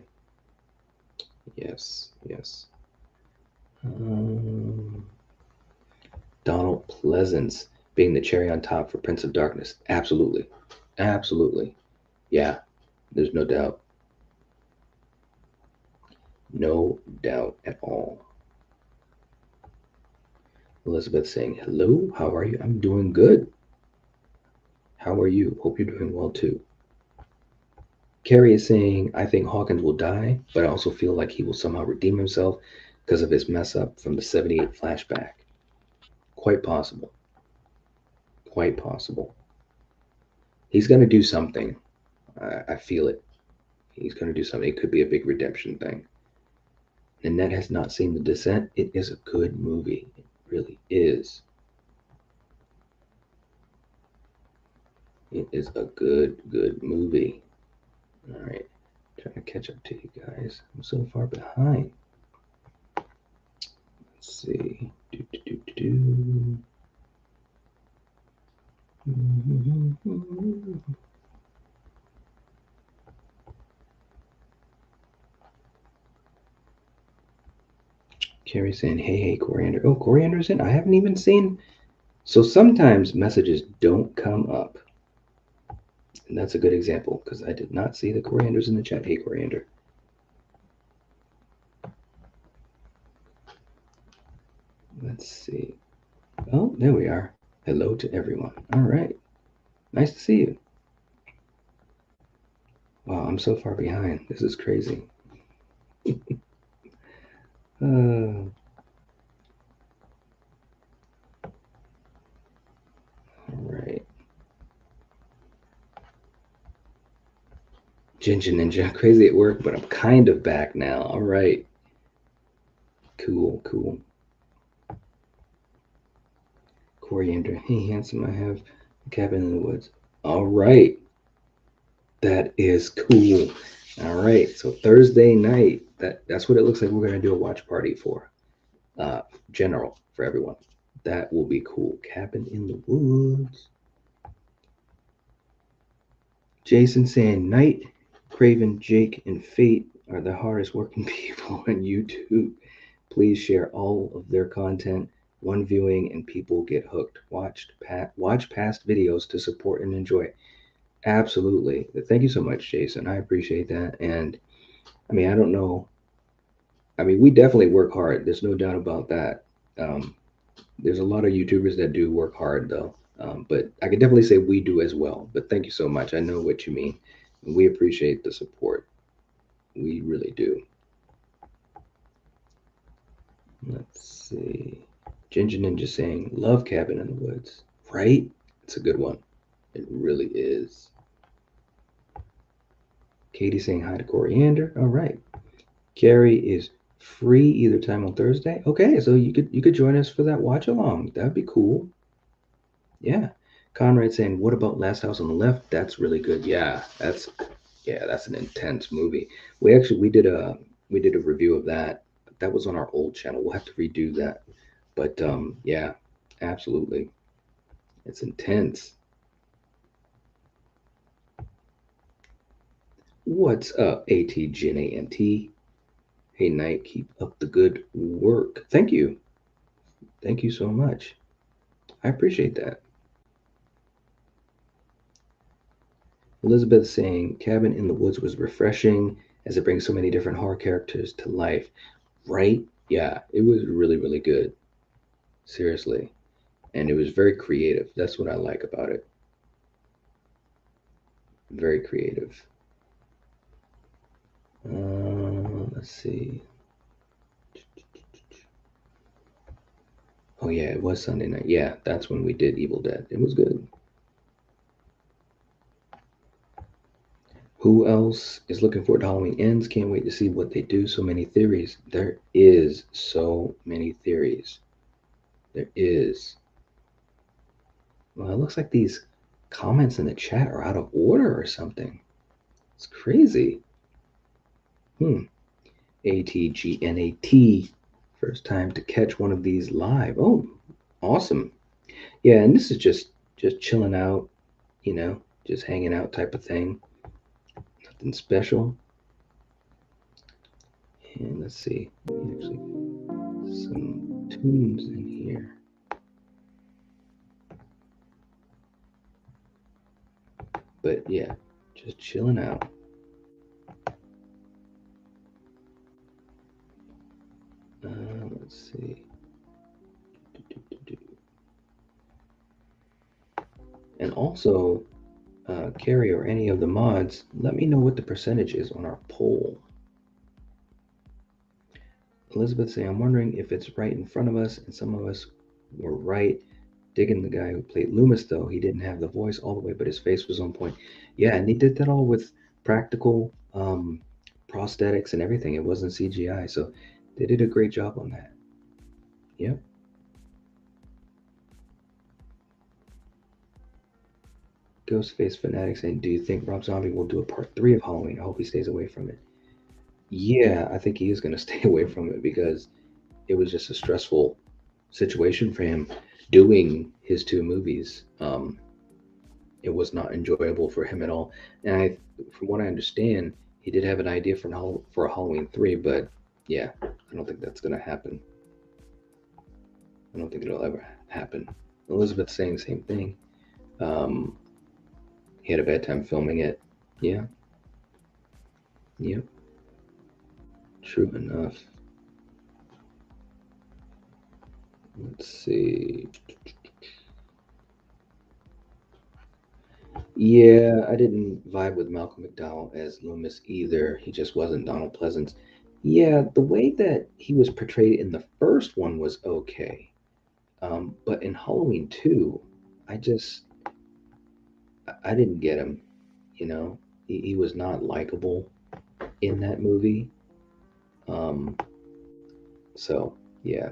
Yes, yes. Um, Donald Pleasance being the cherry on top for Prince of Darkness. Absolutely. Absolutely. Yeah, there's no doubt. No doubt at all. Elizabeth saying, hello, how are you? I'm doing good. How are you? Hope you're doing well too. Carrie is saying, I think Hawkins will die, but I also feel like he will somehow redeem himself because of his mess up from the 78 flashback. Quite possible. Quite possible. He's going to do something. I feel it. He's going to do something. It could be a big redemption thing. Annette has not seen The Descent. It is a good movie. It really is. It is a good movie. All right. Trying to catch up to you guys. I'm so far behind. Let's see. Do, do, do, do, do. Carrie saying, hey, Coriander. Oh, Coriander's in. I haven't even seen. So sometimes messages don't come up. And that's a good example because I did not see the Coriander's in the chat. Hey, Coriander. Let's see. Oh, there we are. Hello to everyone. All right. Nice to see you. Wow, I'm so far behind. This is crazy. All right. Ginger Ninja, crazy at work, but I'm kind of back now. All right. Cool, cool. Coriander. Hey, handsome, I have a cabin in the woods. All right. That is cool. All right. So Thursday night, that's what it looks like we're going to do a watch party for. General, for everyone. That will be cool. Cabin in the woods. Jason saying, Night, Craven, Jake, and Fate are the hardest working people on YouTube. Please share all of their content. One viewing and people get hooked. Watch past videos to support and enjoy. Absolutely. Thank you so much, Jason. I appreciate that. And I mean, I don't know. I mean, we definitely work hard. There's no doubt about that. Um, there's a lot of YouTubers that do work hard, though. But I can definitely say we do as well. But thank you so much. I know what you mean. We appreciate the support. We really do. Let's see. Ginger Ninja saying, love Cabin in the Woods. Right? It's a good one. It really is. Katie saying hi to Coriander. All right. Carrie is free either time on Thursday. Okay, so you could join us for that watch along. That'd be cool. Yeah. Conrad saying, "What about Last House on the Left?" That's really good. Yeah, that's an intense movie. We did a review of that. That was on our old channel. We'll have to redo that. But yeah, absolutely. It's intense. What's up, ATGNANT? Hey, Knight, keep up the good work. Thank you. Thank you so much. I appreciate that. Elizabeth saying, Cabin in the Woods was refreshing as it brings so many different horror characters to life. Right? Yeah, it was really, really good. Seriously. And it was very creative. That's what I like about it. Very creative. Let's see. Oh, yeah, it was Sunday night. Yeah, that's when we did Evil Dead. It was good. Who else is looking forward to Halloween Ends? Can't wait to see what they do. So many theories. There is so many theories. There is. Well, it looks like these comments in the chat are out of order or something. It's crazy. Hmm. ATGNAT. First time to catch one of these live. Oh, awesome. Yeah, and this is just chilling out, just hanging out type of thing. Nothing special. And let's see. Actually, some tunes in here. But yeah, just chilling out. Let's see. And also, Carrie or any of the mods, let me know what the percentage is on our poll. Elizabeth saying, I'm wondering if it's right in front of us, and some of us were right. Digging the guy who played Loomis, though. He didn't have the voice all the way, but his face was on point. Yeah, and they did that all with practical prosthetics and everything. It wasn't CGI, so they did a great job on that. Yep. Ghostface Fanatic saying, do you think Rob Zombie will do a part 3 of Halloween? I hope he stays away from it. Yeah, I think he is going to stay away from it because it was just a stressful situation for him doing his two movies. It was not enjoyable for him at all. And from what I understand, he did have an idea for a Halloween 3, but yeah, I don't think that's going to happen. I don't think it'll ever happen. Elizabeth's saying the same thing. Um, he had a bad time filming it. Yeah, yep, true enough. Let's see. Yeah, I didn't vibe with Malcolm McDowell as Loomis either. He just wasn't Donald Pleasance. Yeah, the way that he was portrayed in the first one was okay. But in Halloween 2, I just, I didn't get him, you know? He was not likable in that movie. Um, so, yeah.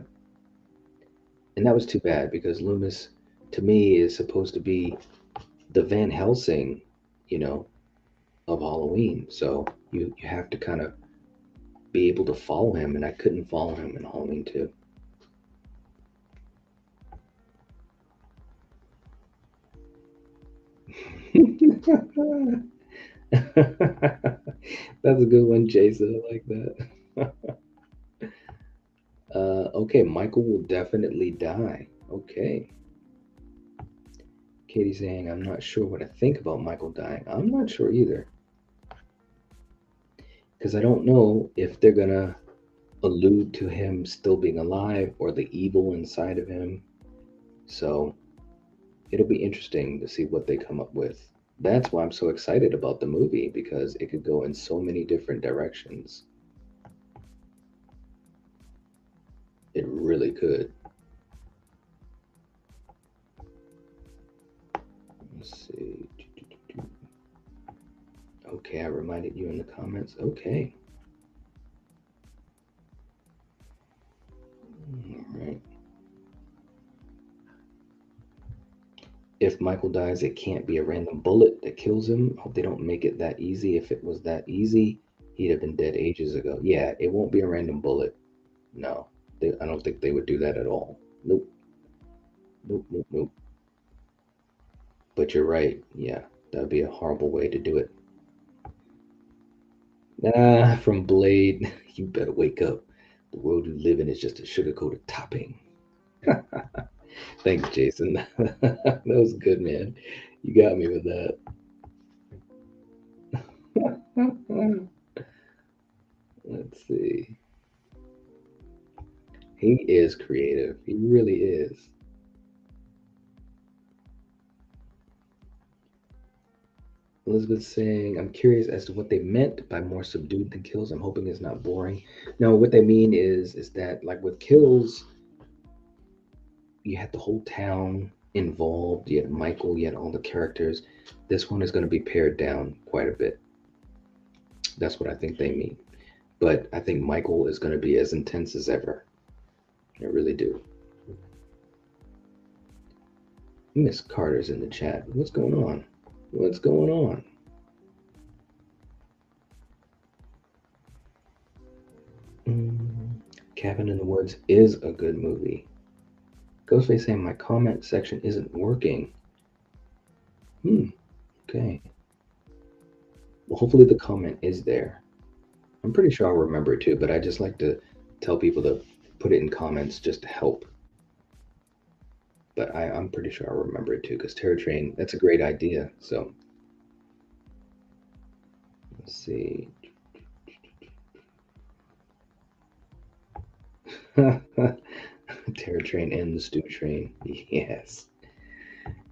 And that was too bad because Loomis, to me, is supposed to be the Van Helsing, you know, of Halloween. So you have to kind of be able to follow him, and I couldn't follow him in Halloween 2. That's a good one, Jason. I like that. Okay, Michael will definitely die. Okay. Katie saying, I'm not sure what I think about Michael dying. I'm not sure either. Because I don't know if they're going to allude to him still being alive or the evil inside of him. So it'll be interesting to see what they come up with. That's why I'm so excited about the movie because it could go in so many different directions. It really could. Let's see. Okay, I reminded you in the comments. Okay. All right. If Michael dies, it can't be a random bullet that kills him. Hope they don't make it that easy. If it was that easy, he'd have been dead ages ago. Yeah, it won't be a random bullet. No, I don't think they would do that at all. Nope, nope, nope, nope. But you're right. Yeah, that would be a horrible way to do it. Ah, from Blade, you better wake up. The world you live in is just a sugar-coated topping. Thanks, Jason. That was good, man. You got me with that. Let's see. He is creative. He really is. Elizabeth saying, I'm curious as to what they meant by more subdued than kills. I'm hoping it's not boring. No, what they mean is that like with kills, you had the whole town involved. You had Michael, you had all the characters. This one is going to be pared down quite a bit. That's what I think they mean. But I think Michael is going to be as intense as ever. I really do. Miss Carter's in the chat. What's going on? What's going on? Cabin in the Woods is a good movie. Ghostface saying my comment section isn't working. Okay. Well, hopefully the comment is there. I'm pretty sure I'll remember it too, but I just like to tell people to put it in comments just to help. But I'm pretty sure I'll remember it too, because Terror Train, that's a great idea. So let's see. Terror Train and the Stew Train. Yes.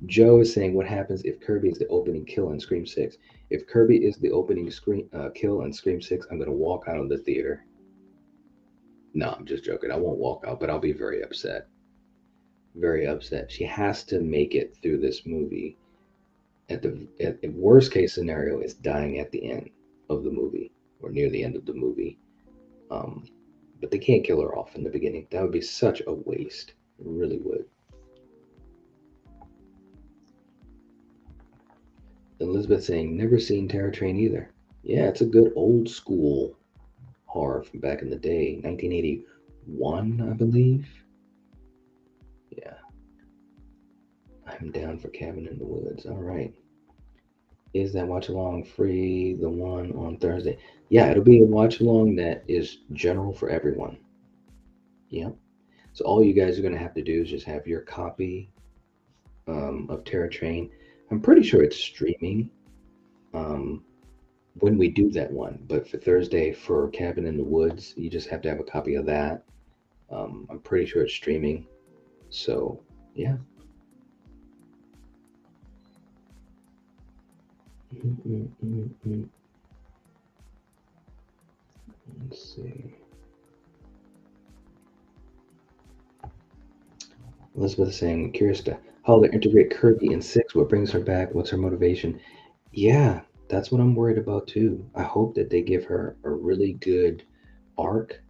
Joe is saying, what happens if Kirby is the opening kill in Scream 6? If Kirby is the opening kill in Scream 6, I'm going to walk out of the theater. No, I'm just joking. I won't walk out, but I'll be very upset. Very upset. She has to make it through this movie. At the worst case scenario is dying at the end of the movie or near the end of the movie. But they can't kill her off in the beginning. That would be such a waste. It really would. Elizabeth saying, never seen Terror Train either. Yeah, it's a good old school horror from back in the day, 1981, I believe. Yeah. I'm down for Cabin in the Woods. All right. Is that watch along free? The one on Thursday? Yeah, it'll be a watch along that is general for everyone. Yeah. So all you guys are going to have to do is just have your copy of Terror Train. I'm pretty sure it's streaming um, when we do that one. But for Thursday, for Cabin in the Woods, you just have to have a copy of that. I'm pretty sure it's streaming. So, yeah. Let's see. Elizabeth is saying, curious to how they integrate Kirby in 6. What brings her back? What's her motivation? Yeah, that's what I'm worried about too. I hope that they give her a really good arc.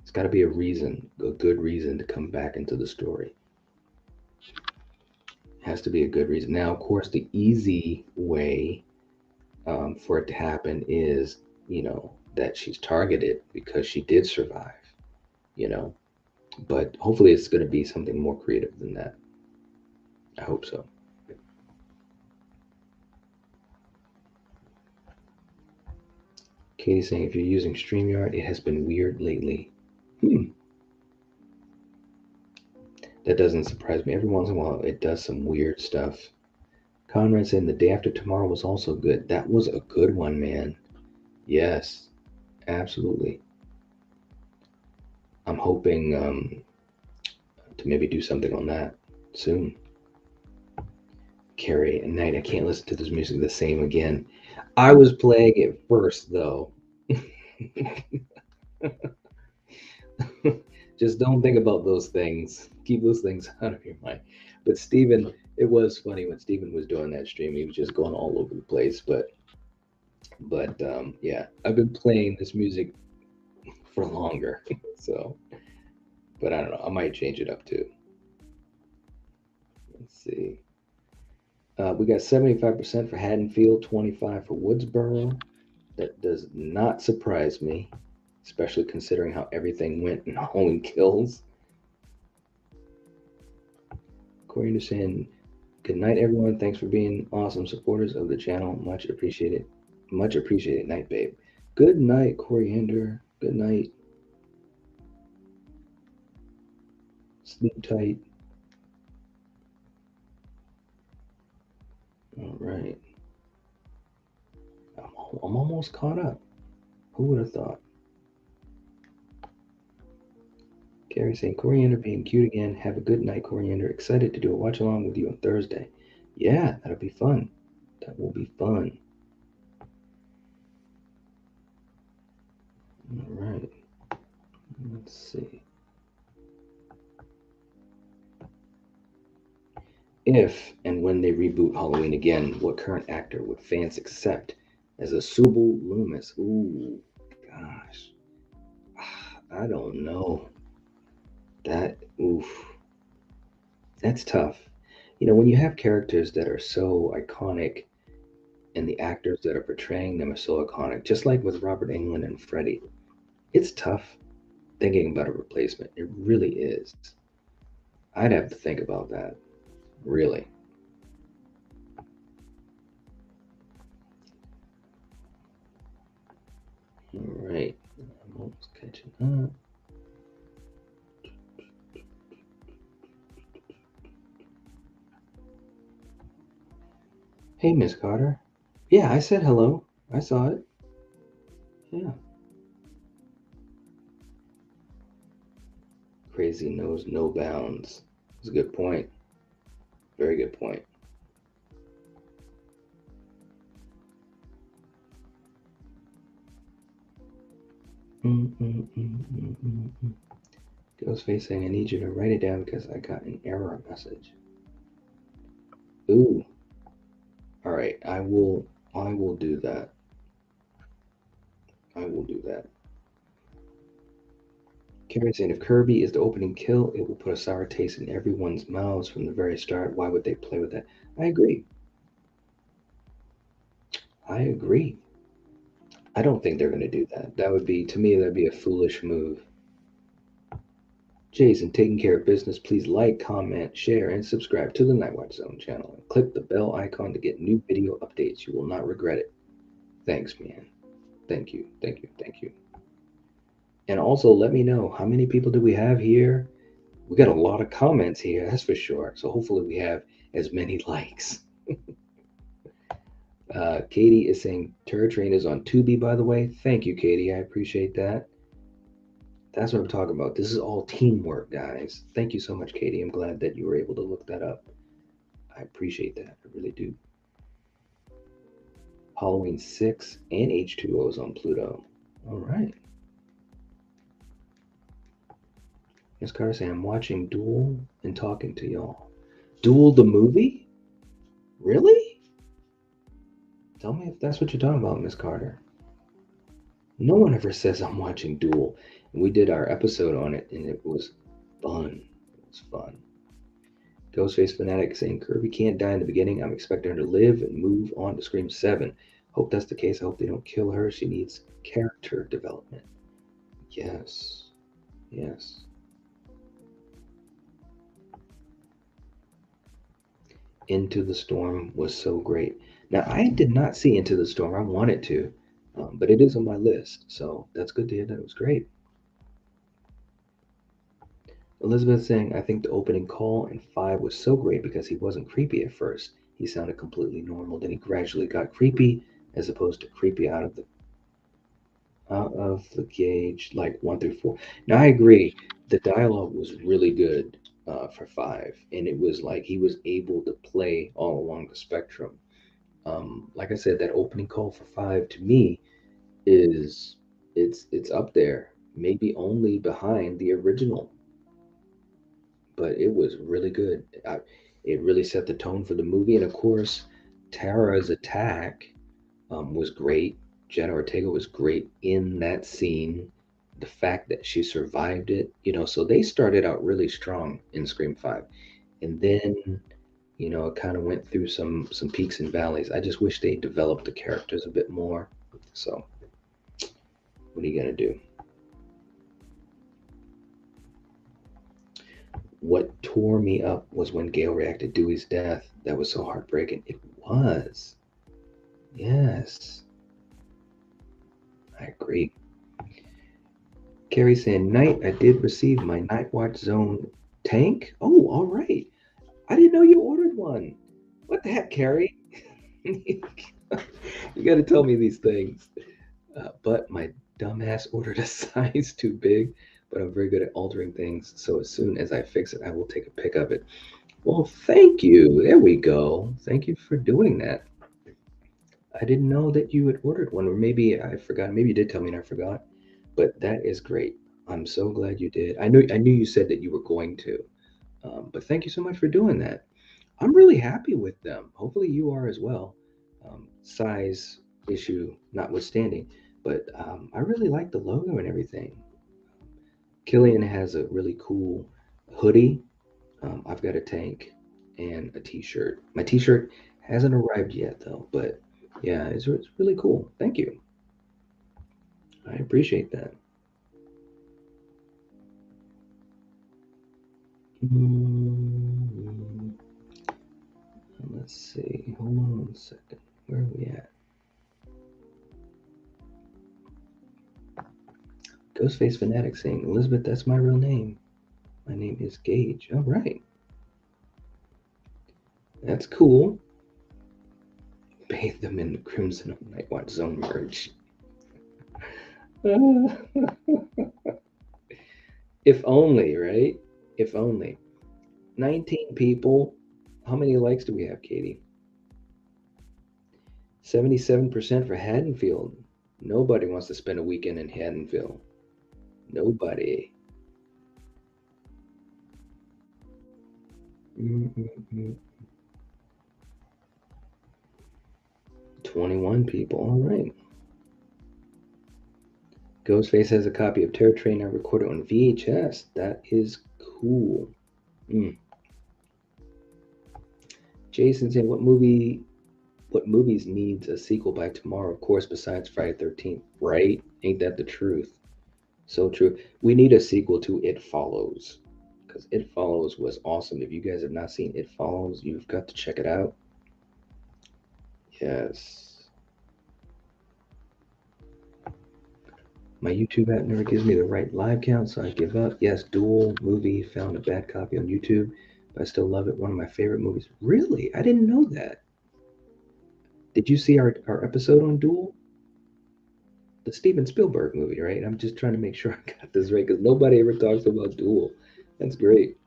It's got to be a good reason to come back into the story. Has to be a good reason. Now, of course, the easy way for it to happen is, that she's targeted because she did survive, you know. But hopefully, it's going to be something more creative than that. I hope so. Katie's saying, if you're using StreamYard, it has been weird lately. That doesn't surprise me. Every once in a while, it does some weird stuff. Conrad saying, the day after tomorrow was also good. That was a good one, man. Yes, absolutely. I'm hoping to maybe do something on that soon. Carrie, at night, I can't listen to this music the same again. I was playing it first, though. Just don't think about those things. Keep those things out of your mind. But Steven, it was funny when Steven was doing that stream. He was just going all over the place. But yeah, I've been playing this music for longer. So, But I don't know. I might change it up too. Let's see. We got 75% for Haddonfield, 25 for Woodsboro. That does not surprise me, especially considering how everything went in Halloween Kills. Corey understand. Good night, everyone. Thanks for being awesome supporters of the channel. Much appreciated. Much appreciated. Night, babe. Good night, Coriander. Good night. Sleep tight. All right. I'm almost caught up. Who would have thought? Gary saying, Coriander being cute again. Have a good night, Coriander. Excited to do a watch along with you on Thursday. Yeah, that'll be fun. That will be fun. All right. Let's see. If and when they reboot Halloween again, what current actor would fans accept as a Subal Loomis? Ooh, gosh. I don't know. Oof. That's tough. You know, when you have characters that are so iconic and the actors that are portraying them are so iconic, just like with Robert Englund and Freddy, it's tough thinking about a replacement. It really is. I'd have to think about that, really. All right. I'm almost catching up. Hey, Miss Carter. Yeah, I said hello. I saw it. Yeah. Crazy knows no bounds. That's a good point. Very good point. Ghostface saying, I need you to write it down because I got an error message. Ooh. All right. I will do that. I will do that. Karen saying, if Kirby is the opening kill, it will put a sour taste in everyone's mouths from the very start. Why would they play with that? I agree. I agree. I don't think they're going to do that. That would be, to me, that'd be a foolish move. Jason, taking care of business, please like, comment, share, and subscribe to the Nightwatch Zone channel. And click the bell icon to get new video updates. You will not regret it. Thanks, man. Thank you. Thank you. Thank you. And also, let me know, how many people do we have here? We got a lot of comments here, that's for sure. So hopefully we have as many likes. Katie is saying Terror Train is on Tubi, by the way. Thank you, Katie. I appreciate that. That's what I'm talking about. This is all teamwork, guys. Thank you so much, Katie. I'm glad that you were able to look that up. I appreciate that. I really do. Halloween 6 and H2O is on Pluto. All right. Miss Carter saying, I'm watching Duel and talking to y'all. Duel the movie? Really? Tell me if that's what you're talking about, Miss Carter. No one ever says I'm watching Duel. And we did our episode on it, and it was fun. It was fun. Ghostface Fanatic saying Kirby can't die in the beginning. I'm expecting her to live and move on to Scream 7. Hope that's the case. I hope they don't kill her. She needs character development. Yes. Yes. Into the Storm was so great. Now, I did not see Into the Storm. I wanted to, but it is on my list. So that's good to hear that it was great. Elizabeth saying, I think the opening call in 5 was so great because he wasn't creepy at first. He sounded completely normal. Then he gradually got creepy as opposed to creepy out of the gauge, like 1 through 4. Now, I agree. The dialogue was really good for 5. And it was like he was able to play all along the spectrum. Like I said, that opening call for 5 to me is it's up there, maybe only behind the original, but it was really good. It really set the tone for the movie, and of course, Tara's attack was great. Jenna Ortega was great in that scene. the fact that she survived it, so they started out really strong in Scream 5. And then, it kind of went through some peaks and valleys. I just wish they developed the characters a bit more. So, what are you gonna do? What tore me up was when Gail reacted to Dewey's death. That was so heartbreaking. It was. Yes, I agree. Carrie saying, Night, I did receive my Nightwatch Zone tank. Oh, all right. I didn't know you ordered one. What the heck, Carrie? You got to tell me these things. But my dumbass ordered a size too big, but I'm very good at altering things. So as soon as I fix it, I will take a pic of it. Well, thank you. There we go. Thank you for doing that. I didn't know that you had ordered one, or maybe I forgot. Maybe you did tell me and I forgot. But that is great. I'm so glad you did. I knew you said that you were going to. But thank you so much for doing that. I'm really happy with them. Hopefully you are as well. Size issue notwithstanding, but I really like the logo and everything. Killian has a really cool hoodie. I've got a tank and a T-shirt. My T-shirt hasn't arrived yet though, but yeah, it's really cool. Thank you. I appreciate that. Mm, let's see. Hold on one second. Where are we at? Ghostface Fanatic saying, Elizabeth, that's my real name. My name is Gage. All right. That's cool. Bathe them in the crimson of Nightwatch Zone merch. If only, right? If only. 19 people. How many likes do we have, Katie? 77% for Haddonfield. Nobody wants to spend a weekend in Haddonfield. Nobody. Mm-mm-mm. 21 people. All right. Ghostface has a copy of Terror Train I recorded on VHS. That is cool. Mm. Jason said, what movies needs a sequel by tomorrow, of course, besides Friday 13th, right? Ain't that the truth? So true. We need a sequel to It Follows because It Follows was awesome. If you guys have not seen It Follows, you've got to check it out. Yes. My YouTube app never gives me the right live count, so I give up. Yes, Duel movie found a bad copy on YouTube, but I still love it. One of my favorite movies. Really? I didn't know that. Did you see our episode on Duel? The Steven Spielberg movie, right? I'm just trying to make sure I got this right because nobody ever talks about Duel. That's great.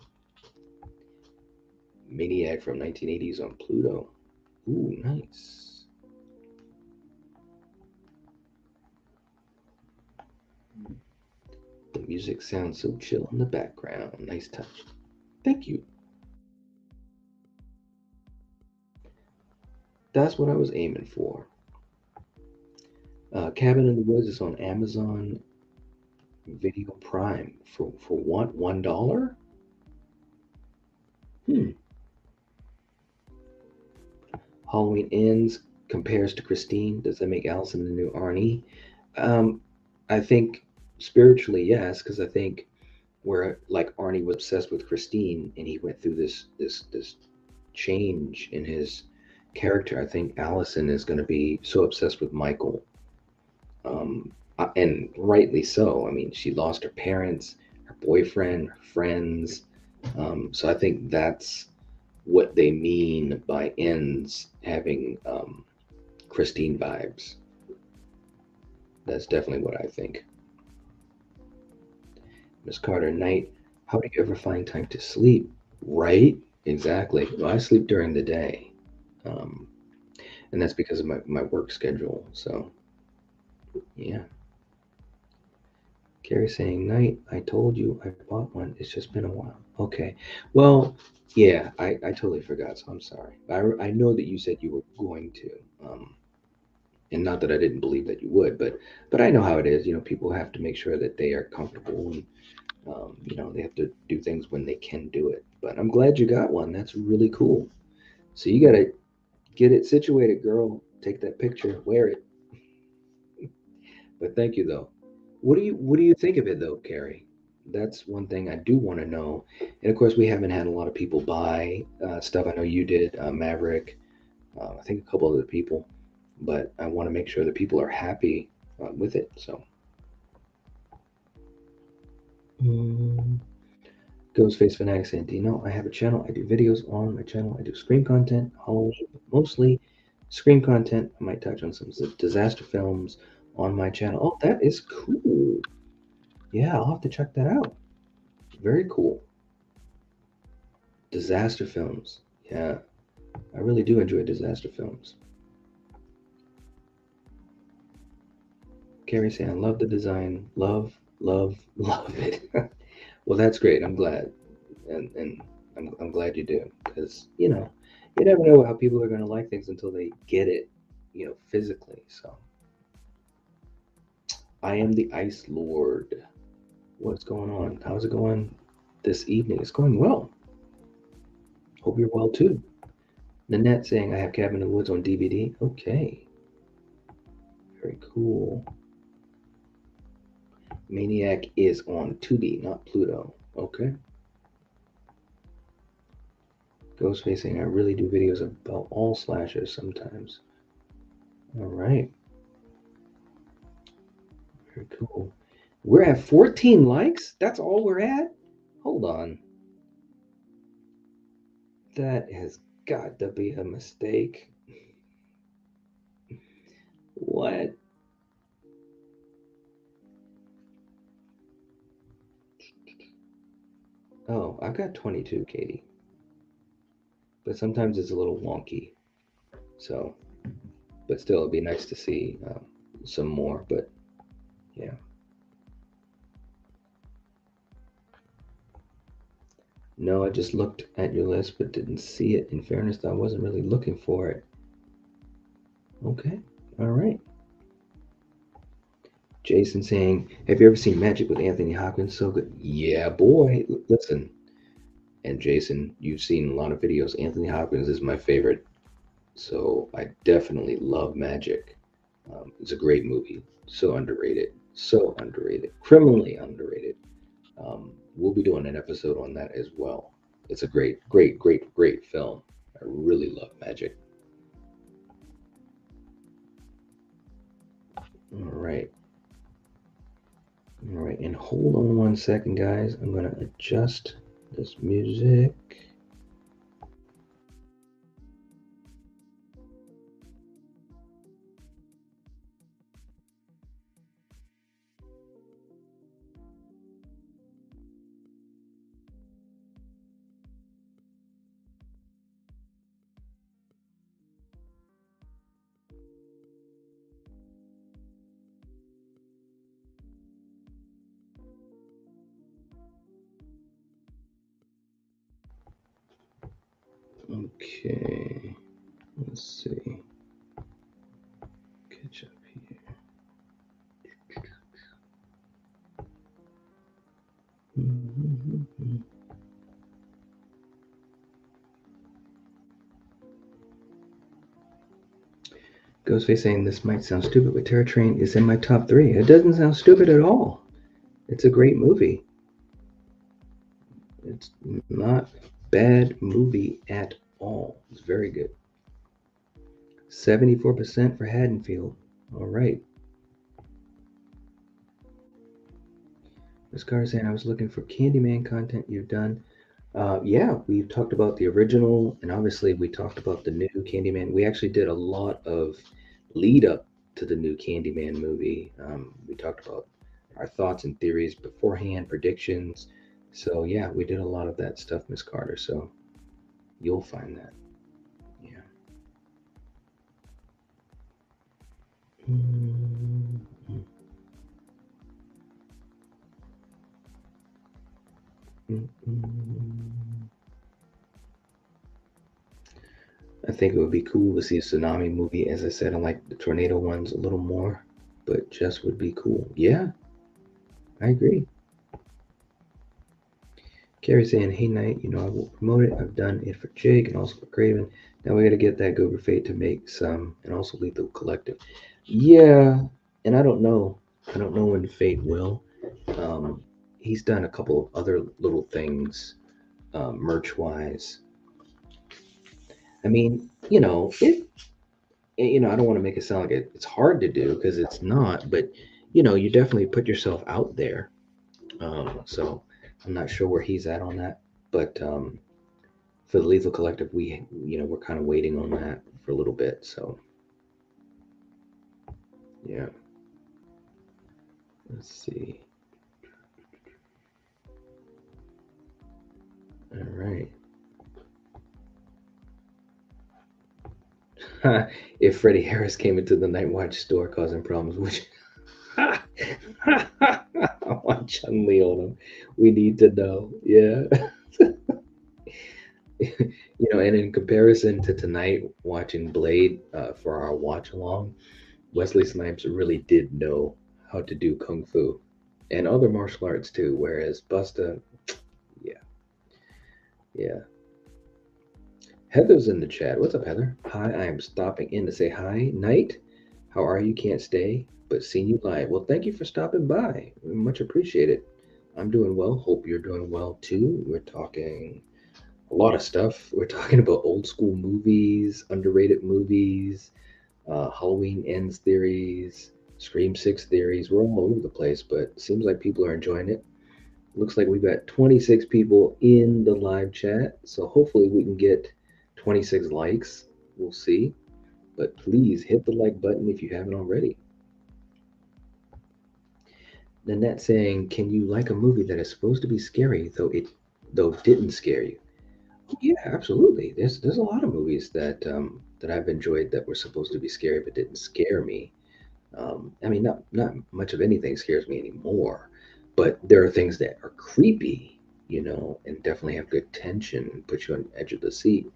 Maniac from 1980s on Pluto. Ooh, nice. The music sounds so chill in the background. Nice touch. Thank you. That's what I was aiming for. Cabin in the Woods is on Amazon Video Prime for what? $1? Hmm. Halloween Ends compares to Christine. Does that make Allison the new Arnie? Um, I think spiritually, yes, because I think where like Arnie was obsessed with Christine and he went through this change in his character. I think Allison is going to be so obsessed with Michael, and rightly so. I mean, she lost her parents, her boyfriend, her friends. So I think that's what they mean by ends having Christine vibes. That's definitely what I think. Miss Carter, night. How do you ever find time to sleep? Right? Exactly. Well, I sleep during the day. Um, and that's because of my work schedule. So, yeah. Carrie saying, Night, I told you I bought one. It's just been a while. Okay. Well, yeah, I totally forgot. So I'm sorry. I know that you said you were going to. And not that I didn't believe that you would, but I know how it is. People have to make sure that they are comfortable, and they have to do things when they can do it. But I'm glad you got one. That's really cool. So you got to get it situated, girl. Take that picture, wear it. But thank you though. What do you think of it though, Carrie? That's one thing I do want to know. And of course, we haven't had a lot of people buy stuff. I know you did, Maverick. I think a couple other people, but I want to make sure that people are happy with it. So, mm, Ghostface Fanatic saying, "Do you know I have a channel? I do videos on my channel. I do Scream content, Halloween, mostly Scream content. I might touch on some disaster films on my channel. Oh, that is cool. Yeah, I'll have to check that out. Very cool. Disaster films. Yeah, I really do enjoy disaster films. Carrie saying, I love the design. Love, love, love it. Well, that's great. I'm glad. And I'm glad you do. Because, you never know how people are going to like things until they get it, physically. So, I am the Ice Lord. What's going on? How's it going this evening? It's going well. Hope you're well too. Nanette saying, I have Cabin in the Woods on DVD. Okay. Very cool. Maniac is on Tubi, not Pluto. Okay. Ghostface saying, I really do videos about all slashers sometimes. All right. Very cool. We're at 14 likes? That's all we're at? Hold on. That has got to be a mistake. What? Oh, I've got 22, Katie. But sometimes it's a little wonky. So, but still, it'd be nice to see some more. But yeah. No, I just looked at your list but didn't see it. In fairness, I wasn't really looking for it. Okay. All right. Jason saying, have you ever seen Magic with Anthony Hopkins? So good. Yeah, boy. Listen. And Jason, you've seen a lot of videos. Anthony Hopkins is my favorite. So I definitely love Magic. It's a great movie. So underrated. So underrated. Criminally underrated. We'll be doing an episode on that as well. It's a great, great, great, great film. I really love Magic. All right. All right. And hold on one second, guys. I'm going to adjust this music. Okay. Let's see. Catch up here. Mm-hmm. Ghostface saying this might sound stupid, but Terror Train is in my top 3. It doesn't sound stupid at all. It's a great movie. It's not a bad movie at all. It's very good. 74% for Haddonfield. All right. Miss Carter saying I was looking for Candyman content you've done. Yeah, we've talked about the original, and obviously we talked about the new Candyman. We actually did a lot of lead up to the new Candyman movie. We talked about our thoughts and theories beforehand, predictions. So yeah, we did a lot of that stuff, Miss Carter. So you'll find that. Yeah. Mm-hmm. Mm-hmm. I think it would be cool to see a tsunami movie. As I said, I like the tornado ones a little more, but just would be cool. Yeah, I agree. Carrie saying, "Hey, Knight, I will promote it. I've done it for Jake and also for Craven. Now we got to get that Go for Fate to make some, and also Lethal Collective." Yeah, and I don't know. I don't know when Fate will. Um, he's done a couple of other little things, merch wise. I mean, I don't want to make it sound like it's hard to do because it's not, but you definitely put yourself out there. So I'm not sure where he's at on that, but for the Lethal Collective, we're kind of waiting on that for a little bit. So yeah, let's see. All right. If Freddie Harris came into the Night Watch store causing problems, which I want Chun Li on him. We need to know. Yeah. And in comparison to tonight watching Blade for our watch along, Wesley Snipes really did know how to do kung fu and other martial arts too. Whereas Busta, yeah, yeah. Heather's in the chat. What's up, Heather? Hi, I am stopping in to say hi. Night, how are you? Can't stay, but seeing you live. Well, thank you for stopping by. Much appreciated. I'm doing well. Hope you're doing well too. We're talking a lot of stuff. We're talking about old school movies, underrated movies, Halloween ends theories, Scream 6 theories. We're all over the place, but it seems like people are enjoying it. Looks like we've got 26 people in the live chat, so hopefully we can get 26 likes. We'll see. But please hit the like button if you haven't already. Nanette saying, "Can you like a movie that is supposed to be scary though didn't scare you?" Yeah, absolutely. There's a lot of movies that I've enjoyed that were supposed to be scary but didn't scare me. I mean, not much of anything scares me anymore, but there are things that are creepy, and definitely have good tension and put you on the edge of the seat.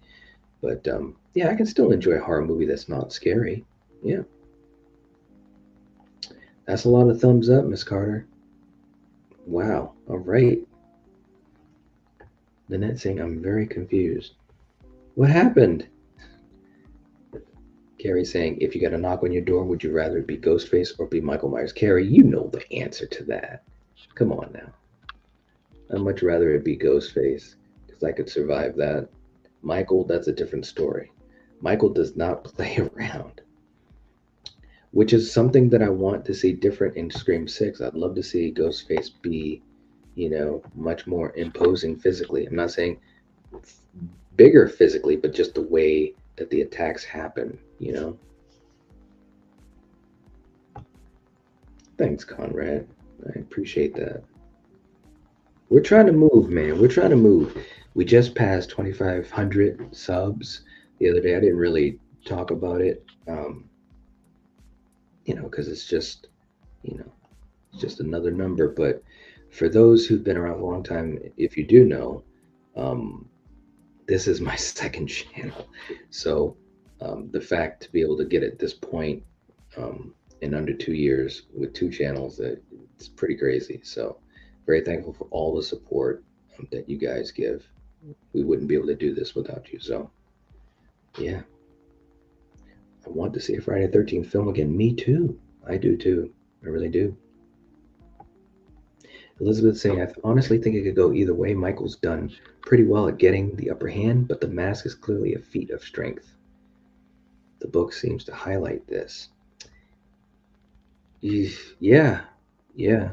But yeah, I can still enjoy a horror movie that's not scary. Yeah, that's a lot of thumbs up, Miss Carter. Wow. All right. Nanette saying, "I'm very confused. What happened?" Carrie saying, "If you got a knock on your door, would you rather be Ghostface or be Michael Myers?" Carrie, you know the answer to that. Come on now. I'd much rather it be Ghostface because I could survive that. Michael, that's a different story. Michael does not play around, which is something that I want to see different in Scream 6. I'd love to see Ghostface be, much more imposing physically. I'm not saying bigger physically, but just the way that the attacks happen. Thanks, Conrad. I appreciate that. We're trying to move, man. We're trying to move. We just passed 2,500 subs the other day. I didn't really talk about it, because it's just, you know, it's just another number. But for those who've been around a long time, if you do know, um, this is my second channel. So the fact to be able to get at this point in under 2 years with two channels, it's pretty crazy. So very thankful for all the support that you guys give. We wouldn't be able to do this without you. So yeah, I want to see a Friday the 13th film again. Me too. I do too. I really do. Elizabeth saying, "I honestly think it could go either way. Michael's done pretty well at getting the upper hand, but the mask is clearly a feat of strength. The book seems to highlight this." Yeah, yeah.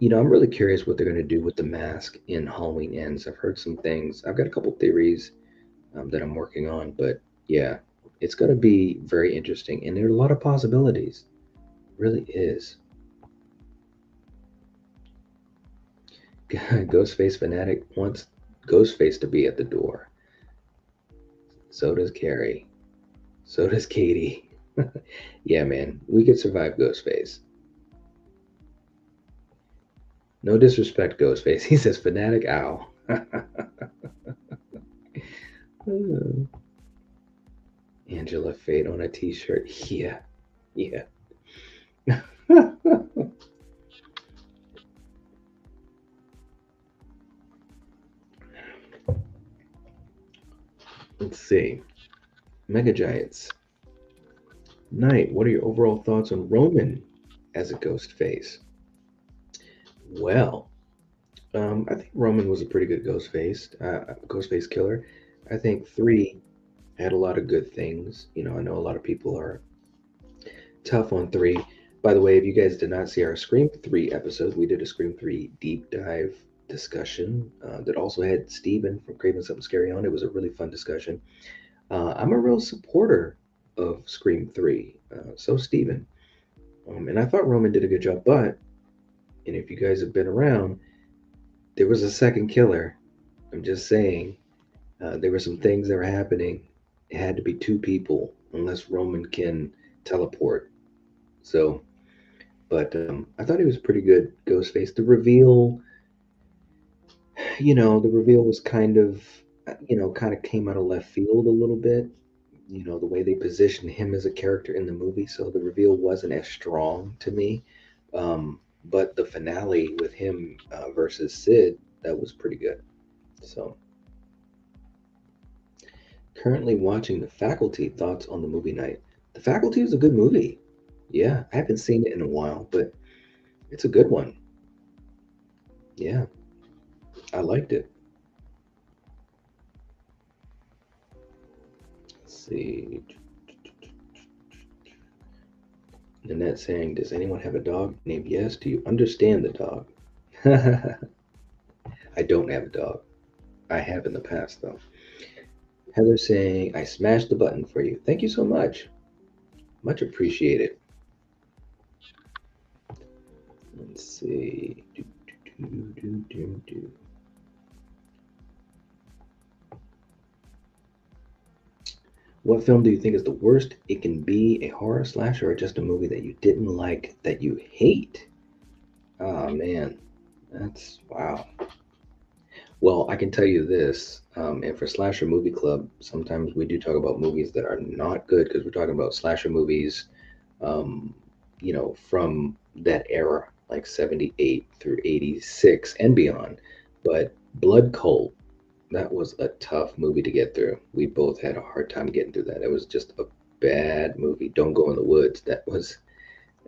I'm really curious what they're going to do with the mask in Halloween Ends. I've heard some things. I've got a couple theories that I'm working on, but yeah, it's going to be very interesting, and there are a lot of possibilities. It really is. Ghostface fanatic wants Ghostface to be at the door. So does Carrie. So does Katie. Yeah, man, we could survive Ghostface. No disrespect, Ghostface. He says fanatic ow. Angela Fate on a t-shirt. Yeah, yeah. Let's see. Mega Giants. Knight, what are your overall thoughts on Roman as a ghost face? Well, I think Roman was a pretty good ghost face killer. I think three had a lot of good things. I know a lot of people are tough on three. By the way, if you guys did not see our Scream 3 episode, we did a Scream 3 deep dive discussion that also had Steven from Craving Something Scary on. It was a really fun discussion. I'm a real supporter of Scream 3. So Steven. And I thought Roman did a good job, but, and if you guys have been around, there was a second killer. I'm just saying, there were some things that were happening. It had to be two people, unless Roman can teleport. So, but I thought he was pretty good, Ghostface. The reveal was kind of came out of left field a little bit. The way they positioned him as a character in the movie, so the reveal wasn't as strong to me. But the finale with him versus Sid, that was pretty good. So, currently watching The Faculty. Thoughts on the movie night? The Faculty is a good movie. Yeah, I haven't seen it in a while, but it's a good one. Yeah, I liked it. Let's see. Nanette saying, "Does anyone have a dog named Yes? Do you understand the dog?" I don't have a dog. I have in the past, though. Heather saying, "I smashed the button for you. Thank you so much. Much appreciated." Let's see. Do, do, do, do. What film do you think is the worst it can be? A horror slasher or just a movie that you didn't like that you hate? Oh man, that's wow. Well, I can tell you this, and for Slasher Movie Club, sometimes we do talk about movies that are not good because we're talking about slasher movies, um, from that era, like 78 through 86 and beyond. But Blood Cult, that was a tough movie to get through. We both had a hard time getting through that. It was just a bad movie. Don't Go in the Woods. That was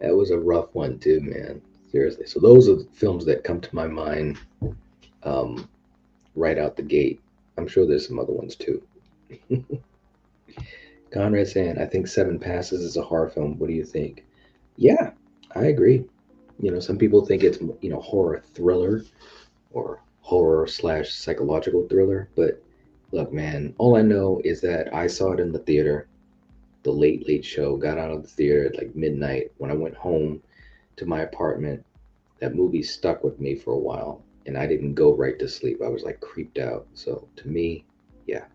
a rough one too, man. Seriously. So those are the films that come to my mind um, right out the gate. I'm sure there's some other ones too. Conrad saying, "I think Seven Passes is a horror film. What do you think?" Yeah, I agree. Some people think it's horror thriller or horror slash psychological thriller. But look, man, all I know is that I saw it in the theater, the late, late show, got out of the theater at like midnight. When I went home to my apartment, that movie stuck with me for a while. And I didn't go right to sleep. I was like creeped out. So to me, yeah,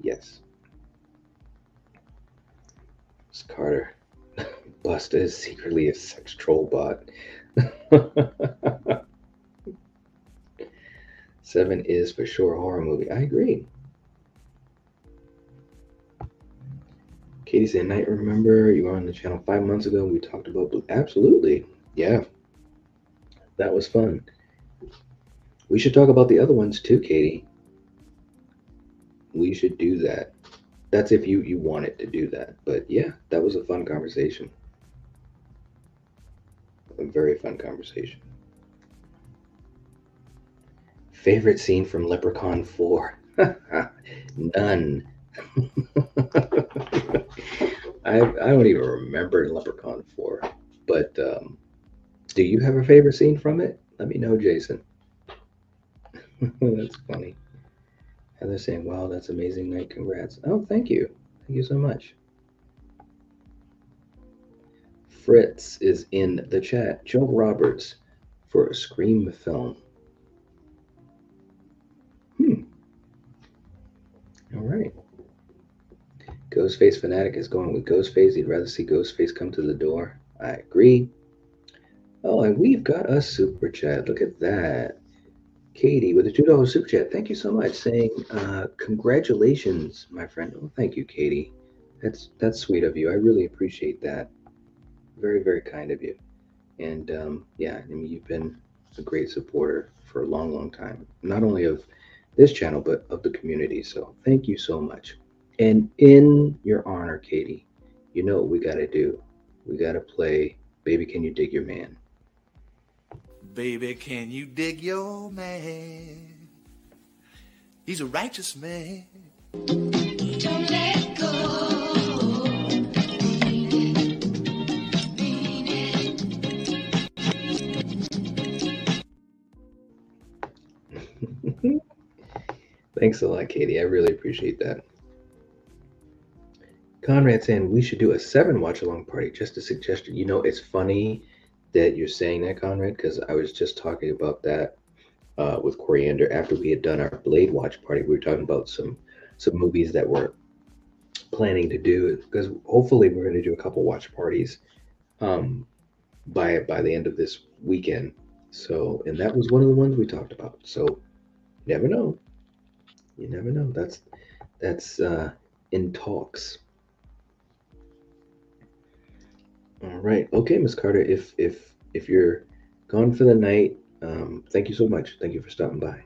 yes. Miss Carter. Busta is secretly a sex troll bot. Seven is for sure a horror movie. I agree. Katie said, "Night, remember you were on the channel 5 months ago. We talked about Blue." Absolutely. Yeah, that was fun. We should talk about the other ones too, Katie. We should do that. That's if you wanted to do that. But yeah, that was a fun conversation. A very fun conversation. Favorite scene from Leprechaun 4? None. I don't even remember Leprechaun 4. But do you have a favorite scene from it? Let me know, Jason. That's funny. Heather saying, "Wow, that's amazing night. Congrats." Oh, thank you. Thank you so much. Fritz is in the chat. Joe Roberts for a Scream film. Hmm. All right. Ghostface Fanatic is going with Ghostface. He'd rather see Ghostface come to the door. I agree. Oh, and we've got a super chat. Look at that. Katie with a $2 super chat. Thank you so much. Saying, congratulations, my friend. Oh, thank you, Katie. That's sweet of you. I really appreciate that. Very, very kind of you. And yeah, I mean, you've been a great supporter for a long, long time, not only of this channel, but of the community. So thank you so much. And in your honor, Katie, you know what we got to do? We got to play Baby Can You Dig Your Man? Baby, can you dig your man? He's a righteous man. Don't let go. Thanks a lot, Katie. I really appreciate that. Conrad saying we should do a seven watch along party. Just a suggestion. You know, it's funny that you're saying that, Conrad, because I was just talking about that with Coriander after we had done our Blade Watch party. We were talking about some movies that we're planning to do because hopefully we're going to do a couple watch parties um, by the end of this weekend. So, and that was one of the ones we talked about. So, you never know. You never know. That's in talks. All right. Okay, Miss Carter. If you're gone for the night, thank you so much. Thank you for stopping by.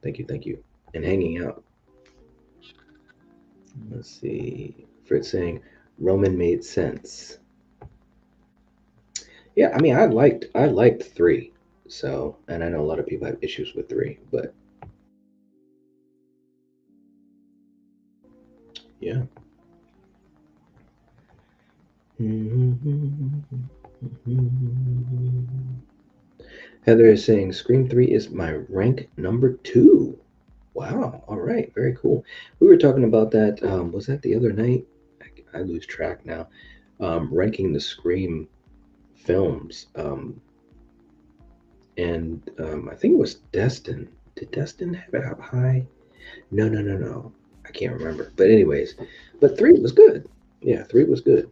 Thank you, and hanging out. Let's see. Fritz saying Roman made sense. Yeah, I mean, I liked three. So, and I know a lot of people have issues with three, but yeah. Heather is saying Scream 3 is my rank number two. Wow. All right. Very cool. We were talking about that. Was that the other night? I lose track now. Ranking the Scream films. And I think it was Destin. Did Destin have it up high? No, no, no, no. I can't remember. But, anyways, but three was good. Yeah, three was good.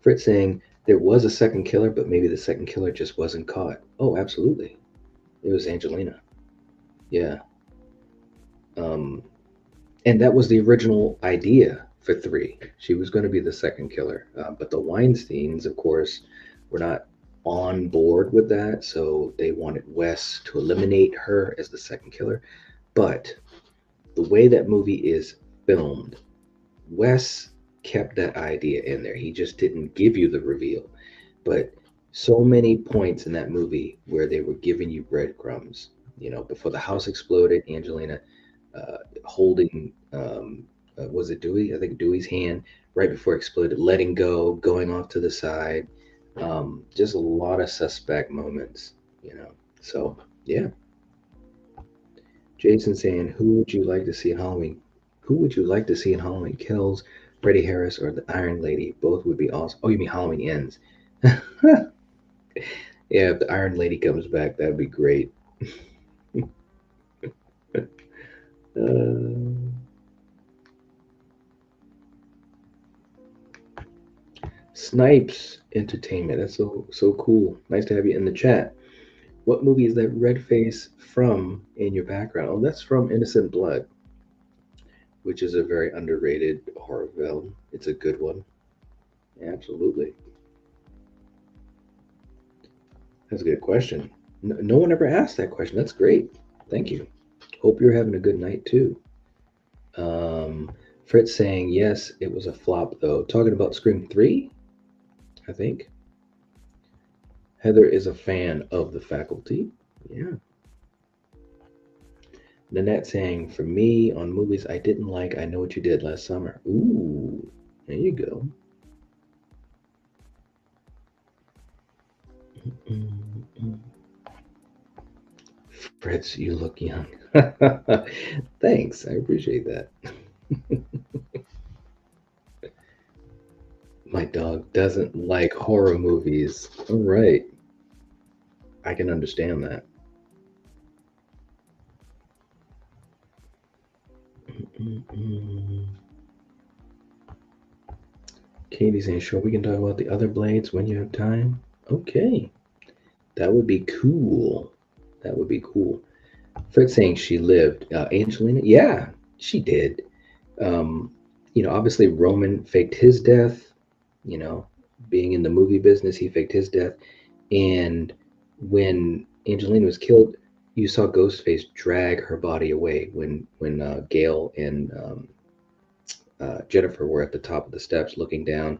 Fritz saying there was a second killer, but maybe the second killer just wasn't caught. Oh, absolutely. It was Angelina. Yeah. Um, and that was the original idea for three. She was going to be the second killer. But the Weinsteins, of course, were not on board with that. So they wanted Wes to eliminate her as the second killer. But the way that movie is filmed, Wes kept that idea in there. He just didn't give you the reveal. But so many points in that movie where they were giving you breadcrumbs. You know, before the house exploded, Angelina holding, was it Dewey? I think Dewey's hand right before it exploded, letting go, going off to the side. Just a lot of suspect moments, you know. So, yeah. Jason saying, who would you like to see in Halloween? Who would you like to see in Halloween Kills, Freddie Harris, or the Iron Lady? Both would be awesome. Oh, you mean Halloween Ends? Yeah, if the Iron Lady comes back, that'd be great. uh, Snipes Entertainment. That's so cool. Nice to have you in the chat. What movie is that red face from in your background? Oh, that's from Innocent Blood, which is a very underrated horror film. It's a good one. Absolutely. That's a good question. No one ever asked that question. That's great. Thank you. Hope you're having a good night too. Um, Fritz saying yes, it was a flop though. Talking about Scream 3, I think. Heather is a fan of The Faculty. Yeah. Nanette saying, for me, on movies I didn't like, I Know What You Did Last Summer. Ooh, there you go. Fritz, you look young. Thanks, I appreciate that. My dog doesn't like horror movies. All right, I can understand that. Katie's saying, sure, we can talk about the other blades when you have time. Okay, that would be cool. That would be cool. Fritz saying she lived. Angelina, yeah, she did. Um, obviously Roman faked his death. You know, being in the movie business, he faked his death. And when Angelina was killed, you saw Ghostface drag her body away when Gail and Jennifer were at the top of the steps looking down,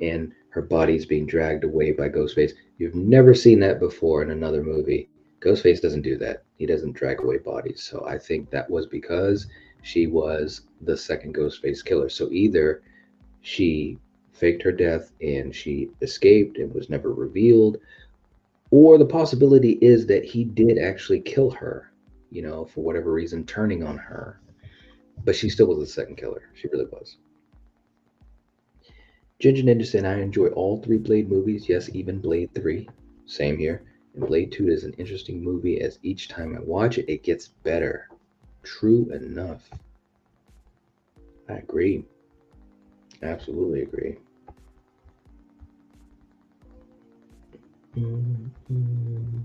and her body's being dragged away by Ghostface. You've never seen that before in another movie. Ghostface doesn't do that. He doesn't drag away bodies. So I think that was because she was the second Ghostface killer. So either she faked her death and she escaped and was never revealed, or the possibility is that he did actually kill her, for whatever reason, turning on her. But she still was the second killer. She really was. Ginger Ninja said, I enjoy all three Blade movies. Yes, even Blade 3. Same here. And Blade 2 is an interesting movie as each time I watch it, it gets better. True enough. I agree. Absolutely agree. Mm-hmm.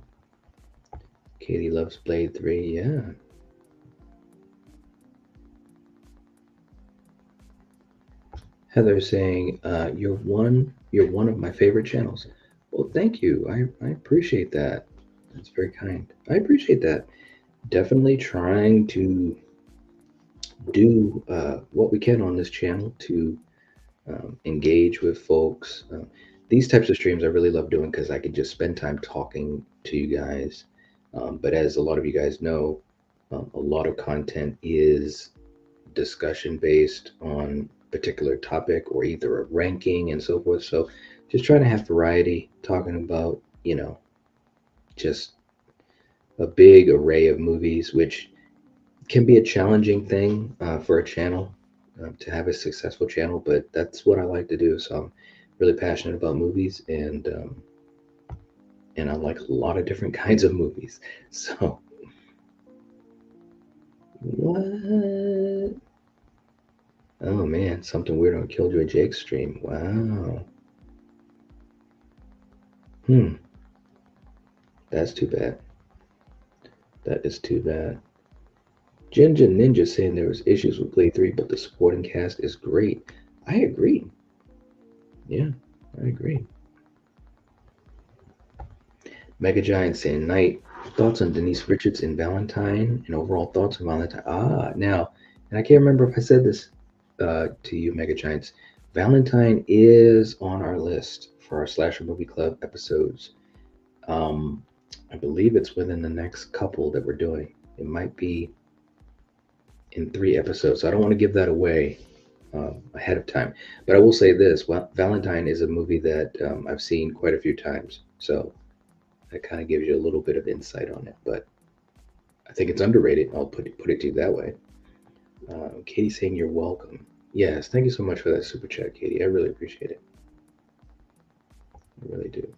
Katie loves Blade 3. Yeah. Heather saying, You're one of my favorite channels. Well, thank you. I appreciate that. That's very kind. I appreciate that. Definitely trying to do what we can on this channel to engage with folks. These types of streams I really love doing because I can just spend time talking to you guys. But as a lot of you guys know, a lot of content is discussion based on particular topic or either a ranking and so forth. So just trying to have variety, talking about, just a big array of movies, which can be a challenging thing for a channel to have a successful channel, but that's what I like to do. So I'm really passionate about movies, and I like a lot of different kinds of movies. So what? Oh man, something weird on Killjoy Jake's stream. Wow. Hmm. That's too bad. That is too bad. Ginger Ninja saying there was issues with Blade 3, but the supporting cast is great. I agree. Yeah, I agree. Mega Giant saying night. Thoughts on Denise Richards in Valentine and overall thoughts on Valentine. Now, and I can't remember if I said this to you, Mega Giants. Valentine is on our list for our Slasher Movie Club episodes. Um, I believe it's within the next couple that we're doing. It might be in 3 episodes. So I don't want to give that away ahead of time. But I will say this: Valentine is a movie that I've seen quite a few times. So that kind of gives you a little bit of insight on it. But I think it's underrated. I'll put it to you that way. Katie saying you're welcome. Yes, thank you so much for that super chat, Katie. I really appreciate it. I really do.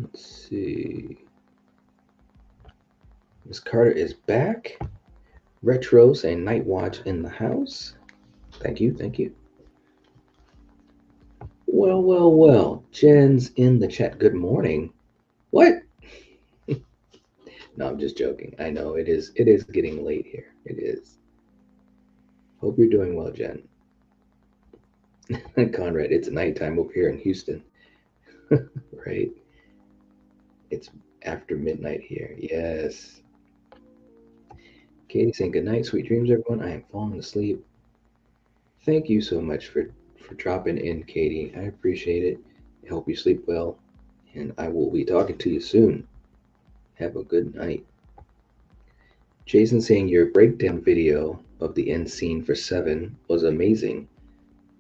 Let's see. Miss Carter is back. Retro saying Night Watch in the house. Thank you, thank you. Well, well, well. Jen's in the chat. Good morning. What? No, I'm just joking. I know it is. It is getting late here. It is. Hope you're doing well, Jen. Conrad, it's nighttime over here in Houston. Right? It's after midnight here. Yes. Katie saying good night, sweet dreams, everyone. I am falling asleep. Thank you so much for dropping in, Katie. I appreciate it. I hope you sleep well, and I will be talking to you soon. Have a good night. Jason saying your breakdown video of the end scene for Seven was amazing.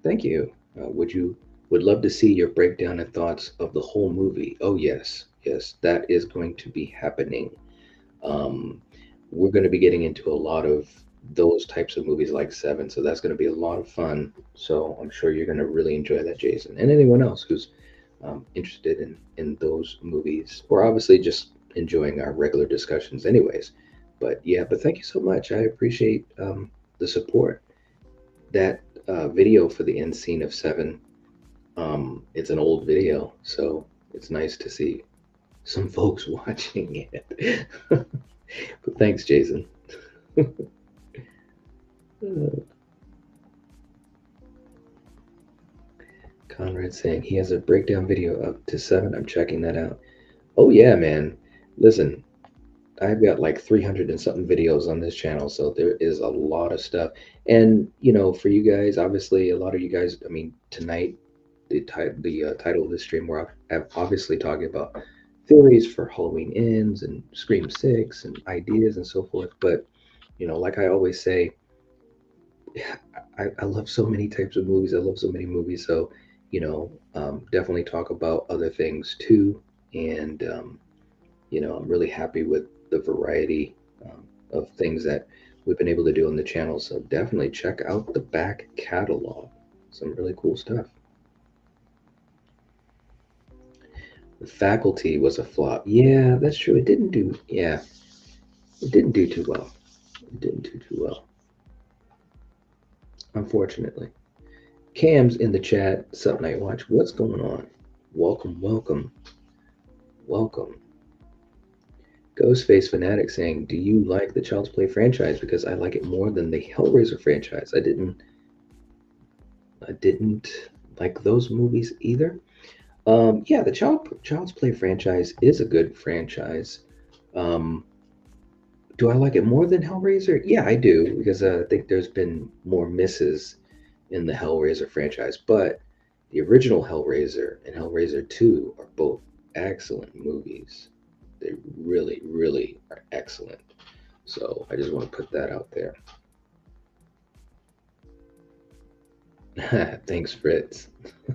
Thank you. Would love to see your breakdown and thoughts of the whole movie? Oh yes, yes, that is going to be happening. Um, we're going to be getting into a lot of those types of movies like Seven, so that's going to be a lot of fun. So I'm sure you're going to really enjoy that, Jason, and anyone else who's interested in those movies, or obviously just enjoying our regular discussions, anyways. But yeah, but thank you so much. I appreciate the support. That video for the end scene of Seven, it's an old video, so it's nice to see some folks watching it. But thanks, Jason. Uh, Conrad saying he has a breakdown video up to 7. I'm checking that out. Oh yeah, man. Listen, I've got like 300 and something videos on this channel, so there is a lot of stuff. And for you guys, obviously, a lot of you guys. I mean, tonight, the title of this stream, I'm obviously talking about theories for Halloween Ends and Scream 6 and ideas and so forth. But like I always say, I love so many types of movies. I love so many movies. So, definitely talk about other things too. And I'm really happy with the variety of things that we've been able to do on the channel. So definitely check out the back catalog. Some really cool stuff. The Faculty was a flop. Yeah, that's true. It didn't do. Yeah, it didn't do too well. It didn't do too well, unfortunately. Cam's in the chat. Sup, Night Watch. What's going on? Welcome, welcome, welcome. Ghostface Fanatic saying, "Do you like the Child's Play franchise? Because I like it more than the Hellraiser franchise. I didn't like those movies either. Yeah, the Child's Play franchise is a good franchise. Um, do I like it more than Hellraiser? Yeah, I do, because I think there's been more misses in the Hellraiser franchise. But the original Hellraiser and Hellraiser 2 are both excellent movies. They really, really are excellent. So I just want to put that out there. Thanks, Fritz.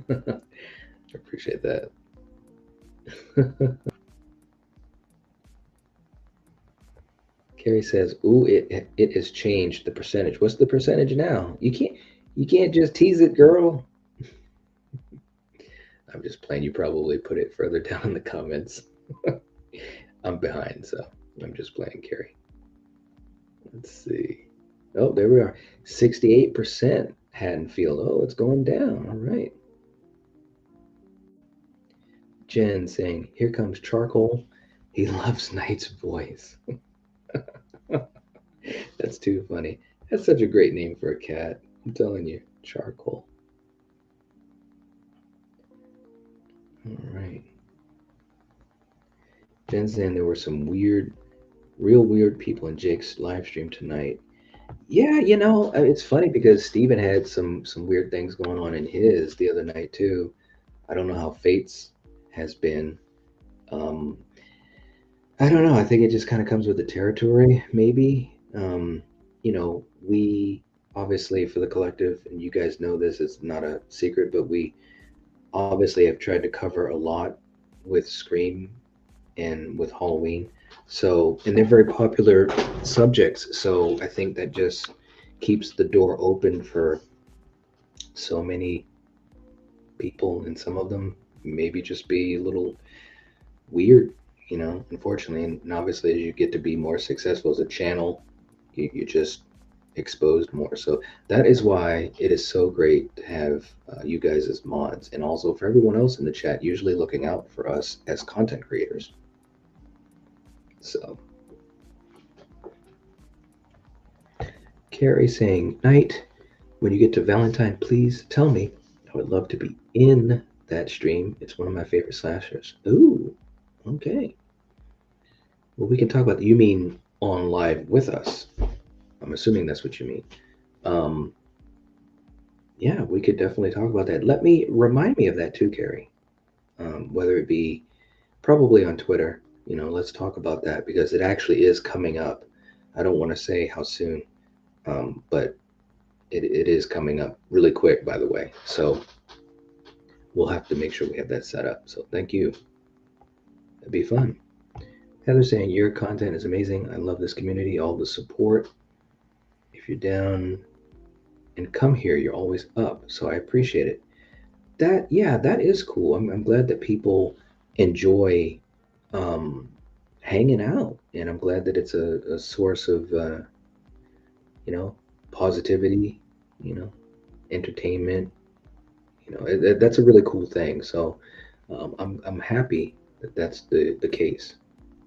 I appreciate that. Carrie says, "Ooh, it has changed the percentage. What's the percentage now? You can't just tease it, girl." I'm just playing. You probably put it further down in the comments. I'm behind, so I'm just playing, Carrie. Let's see. Oh, there we are. 68% Haddonfield. Oh, it's going down. All right. Jen saying, "Here comes Charcoal. He loves Knight's voice." That's too funny. That's such a great name for a cat. I'm telling you, Charcoal. All right. Jen saying there were some real weird people in Jake's live stream tonight. Yeah, it's funny because Steven had some weird things going on in his the other night too. I don't know how Fate's has been. Um, I don't know. I think it just kind of comes with the territory, maybe. We obviously for the collective, and you guys know this, it's not a secret, but we obviously have tried to cover a lot with Scream and with Halloween. So, and they're very popular subjects. So I think that just keeps the door open for so many people, and some of them maybe just be a little weird, unfortunately. And obviously, as you get to be more successful as a channel, you just exposed more. So that is why it is so great to have you guys as mods, and also for everyone else in the chat, usually looking out for us as content creators. So, Carrie saying, "Night, when you get to Valentine, please tell me. I would love to be in that stream. It's one of my favorite slashers." Ooh, okay. Well, we can talk about. You mean on live with us? I'm assuming that's what you mean. Yeah, we could definitely talk about that. Remind me of that too, Carrie. Whether it be probably on Twitter. Let's talk about that because it actually is coming up. I don't want to say how soon, but it is coming up really quick, by the way. So we'll have to make sure we have that set up. So thank you. It'd be fun. Heather saying, "Your content is amazing. I love this community, all the support. If you're down and come here, you're always up. So I appreciate it." That is cool. I'm glad that people enjoy um, hanging out, and I'm glad that it's a source of you know positivity, you know, entertainment. That's a really cool thing. So I'm happy that that's the case.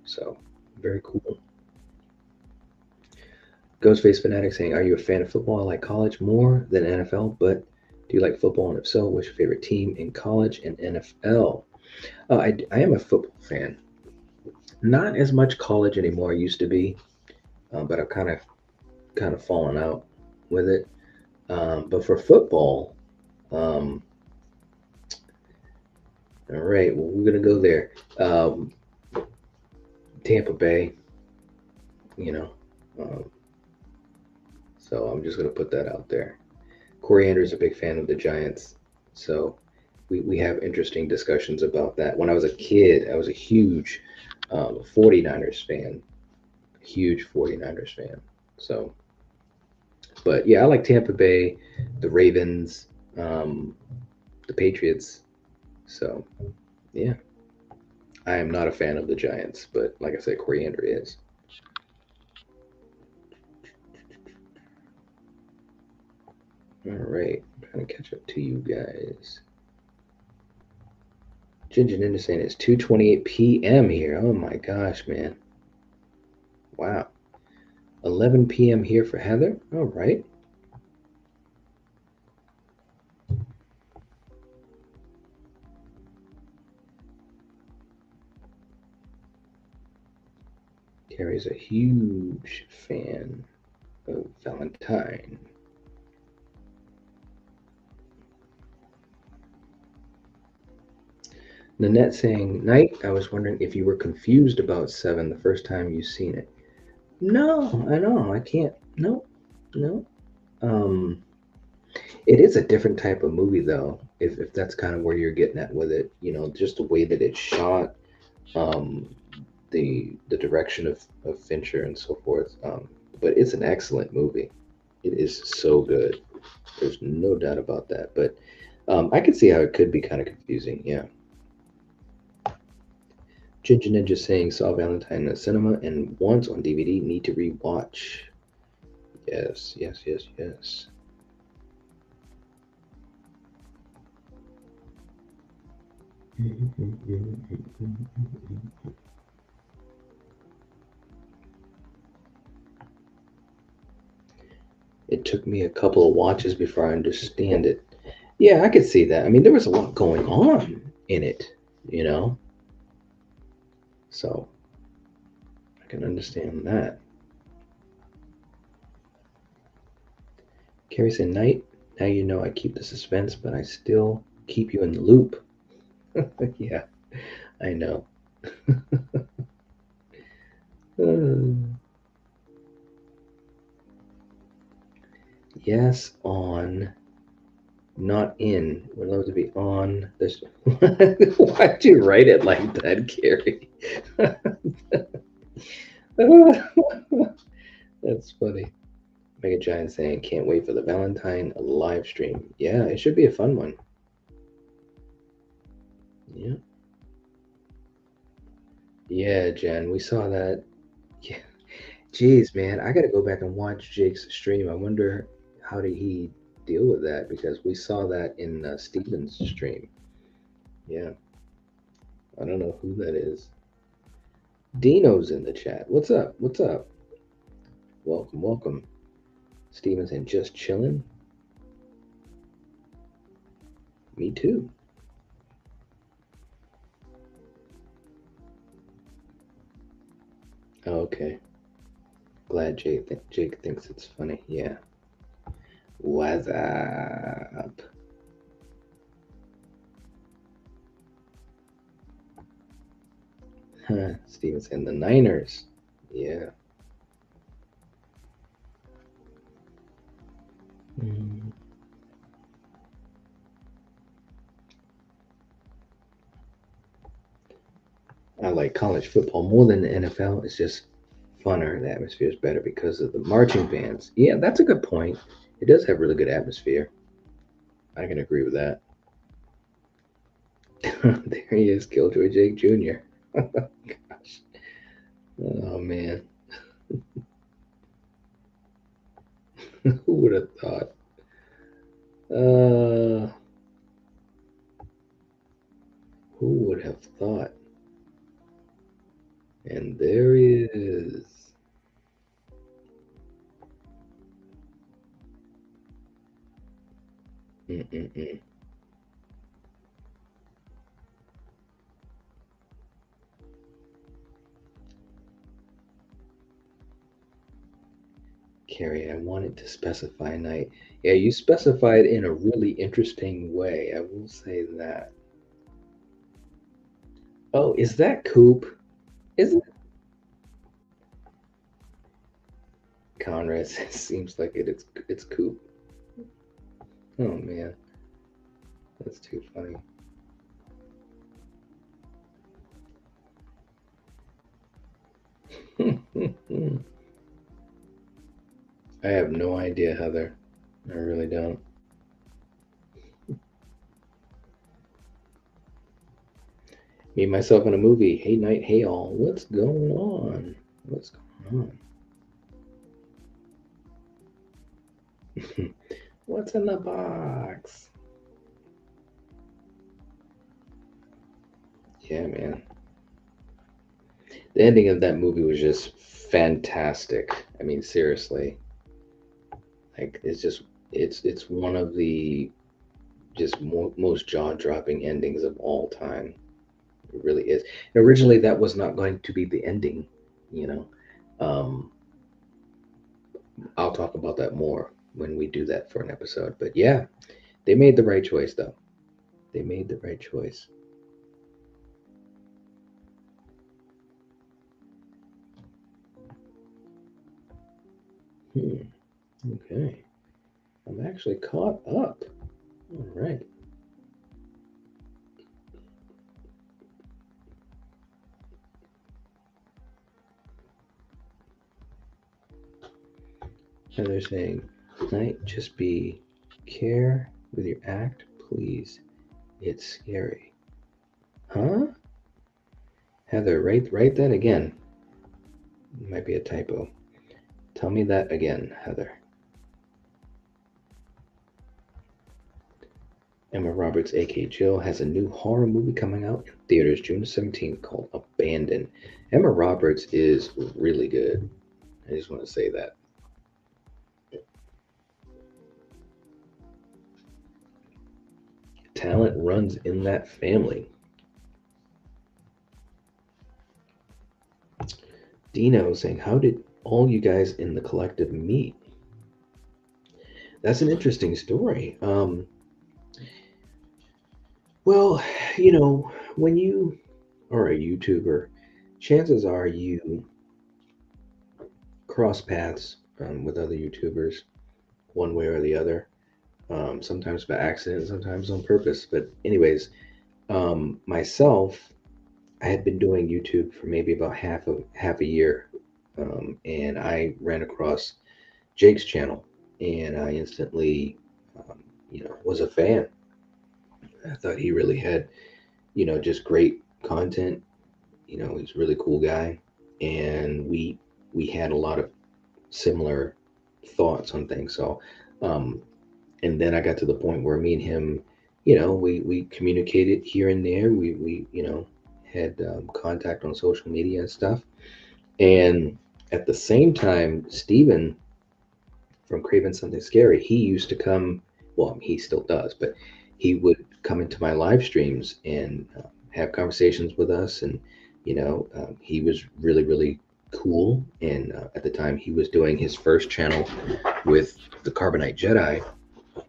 So very cool. Ghostface Fanatic saying, "Are you a fan of football? I like college more than NFL, but do you like football? And if so, what's your favorite team in college and NFL?" I am a football fan. Not as much college anymore. I used to be, but I've kind of fallen out with it. But for football, um, all right, well, we're gonna go there. Um, Tampa Bay, you know. Um, so I'm just gonna put that out there. Coriander is a big fan of the Giants, so we have interesting discussions about that. When I was a kid, I was a huge 49ers fan, huge 49ers fan. So, but yeah, I like Tampa Bay, the Ravens, um, the Patriots. So yeah, I am not a fan of the Giants, but like I said, Coriander is. All right, I'm trying to catch up to you guys. Ginger Ninja saying it's 2:28 p.m. here. Oh my gosh, man! Wow, 11 p.m. here for Heather. All right. Carrie's a huge fan of Valentine. Nanette saying, "Night, I was wondering if you were confused about Seven the first time you seen it." No, I know. I can't. No, no. Um, it is a different type of movie, though, if that's kind of where you're getting at with it. Just the way that it's shot, um, the direction of Fincher and so forth. But it's an excellent movie. It is so good. There's no doubt about that. But I can see how it could be kind of confusing. Yeah. Ginger Ninja saying saw Valentine in the cinema and once on DVD. Need to rewatch. Yes, yes, yes, yes. It took me a couple of watches before I understand it. Yeah, I could see that. I mean, there was a lot going on in it, you know, so I can understand that. Carrie said, "Night. Now you know I keep the suspense, but I still keep you in the loop." Yeah, I know. Yes, on, not in. Would love to be on this. Why'd you write it like that, Carrie? That's funny. Mega Giant saying, "Can't wait for the Valentine live stream." Yeah, it should be a fun one. Yeah. Yeah, Jen, we saw that. Yeah. Jeez, man, I gotta go back and watch Jake's stream. I wonder how did he deal with that because we saw that in Steven's stream. Yeah, I don't know who that is. Dino's in the chat. What's up? What's up? Welcome, welcome. Steven saying, "Just chilling." Me too. Okay. Glad Jake thinks it's funny. Yeah. What's up? Huh. Steven saying the Niners. Yeah. Mm. I like college football more than the NFL. It's just funner. The atmosphere is better because of the marching bands. Yeah, that's a good point. It does have really good atmosphere. I can agree with that. There he is, Killjoy Jake Jr. Gosh. Oh man. Who would have thought? Uh who would have thought? And there he is. Mm-mm-mm. Carrie, I wanted to specify night. Yeah, you specified in a really interesting way. I will say that. Oh, is that Coop? Isn't it Conrad? It seems like it's Coop. Oh man, that's too funny. I have no idea, Heather. I really don't. Me, myself, in a movie. Hey, night. Hey, all. What's going on? What's going on? What's in the box? Yeah, man. The ending of that movie was just fantastic. I mean, seriously, like it's one of the just most jaw-dropping endings of all time. It really is. And originally, that was not going to be the ending. You know, um, I'll talk about that more when we do that for an episode. But yeah, they made the right choice, though. They made the right choice. Hmm. Okay, I'm actually caught up. All right. And they're saying, "Night, just be care with your act, please. It's scary." Huh? Heather, write that again. It might be a typo. Tell me that again, Heather. Emma Roberts, aka Jill, has a new horror movie coming out in theaters June 17th called Abandon. Emma Roberts is really good. I just want to say that. Talent runs in that family. Dino saying, "How did all you guys in the collective meet?" That's an interesting story. Well, you know, when you are a YouTuber, chances are you cross paths with other YouTubers one way or the other. Sometimes by accident, sometimes on purpose. But anyways, myself, I had been doing YouTube for maybe about half a year, and I ran across Jake's channel, and I instantly, was a fan. I thought he really had, just great content. He's a really cool guy, and we had a lot of similar thoughts on things. So, um, and then I got to the point where me and him, we communicated here and there. We had contact on social media and stuff. And at the same time, Steven from Craven Something Scary, he used to come. Well, he still does, but he would come into my live streams and have conversations with us. And he was really really cool. And at the time, he was doing his first channel with the Carbonite Jedi.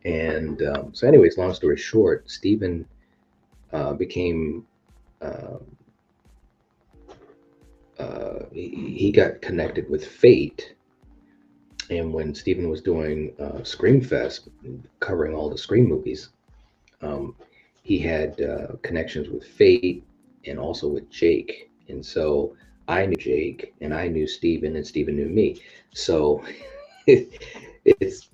And so, anyways, long story short, Stephen became uh, he got connected with Fate. And when Stephen was doing Scream Fest, covering all the Scream movies, um, he had connections with Fate and also with Jake. And so I knew Jake and I knew Stephen and Stephen knew me. So it's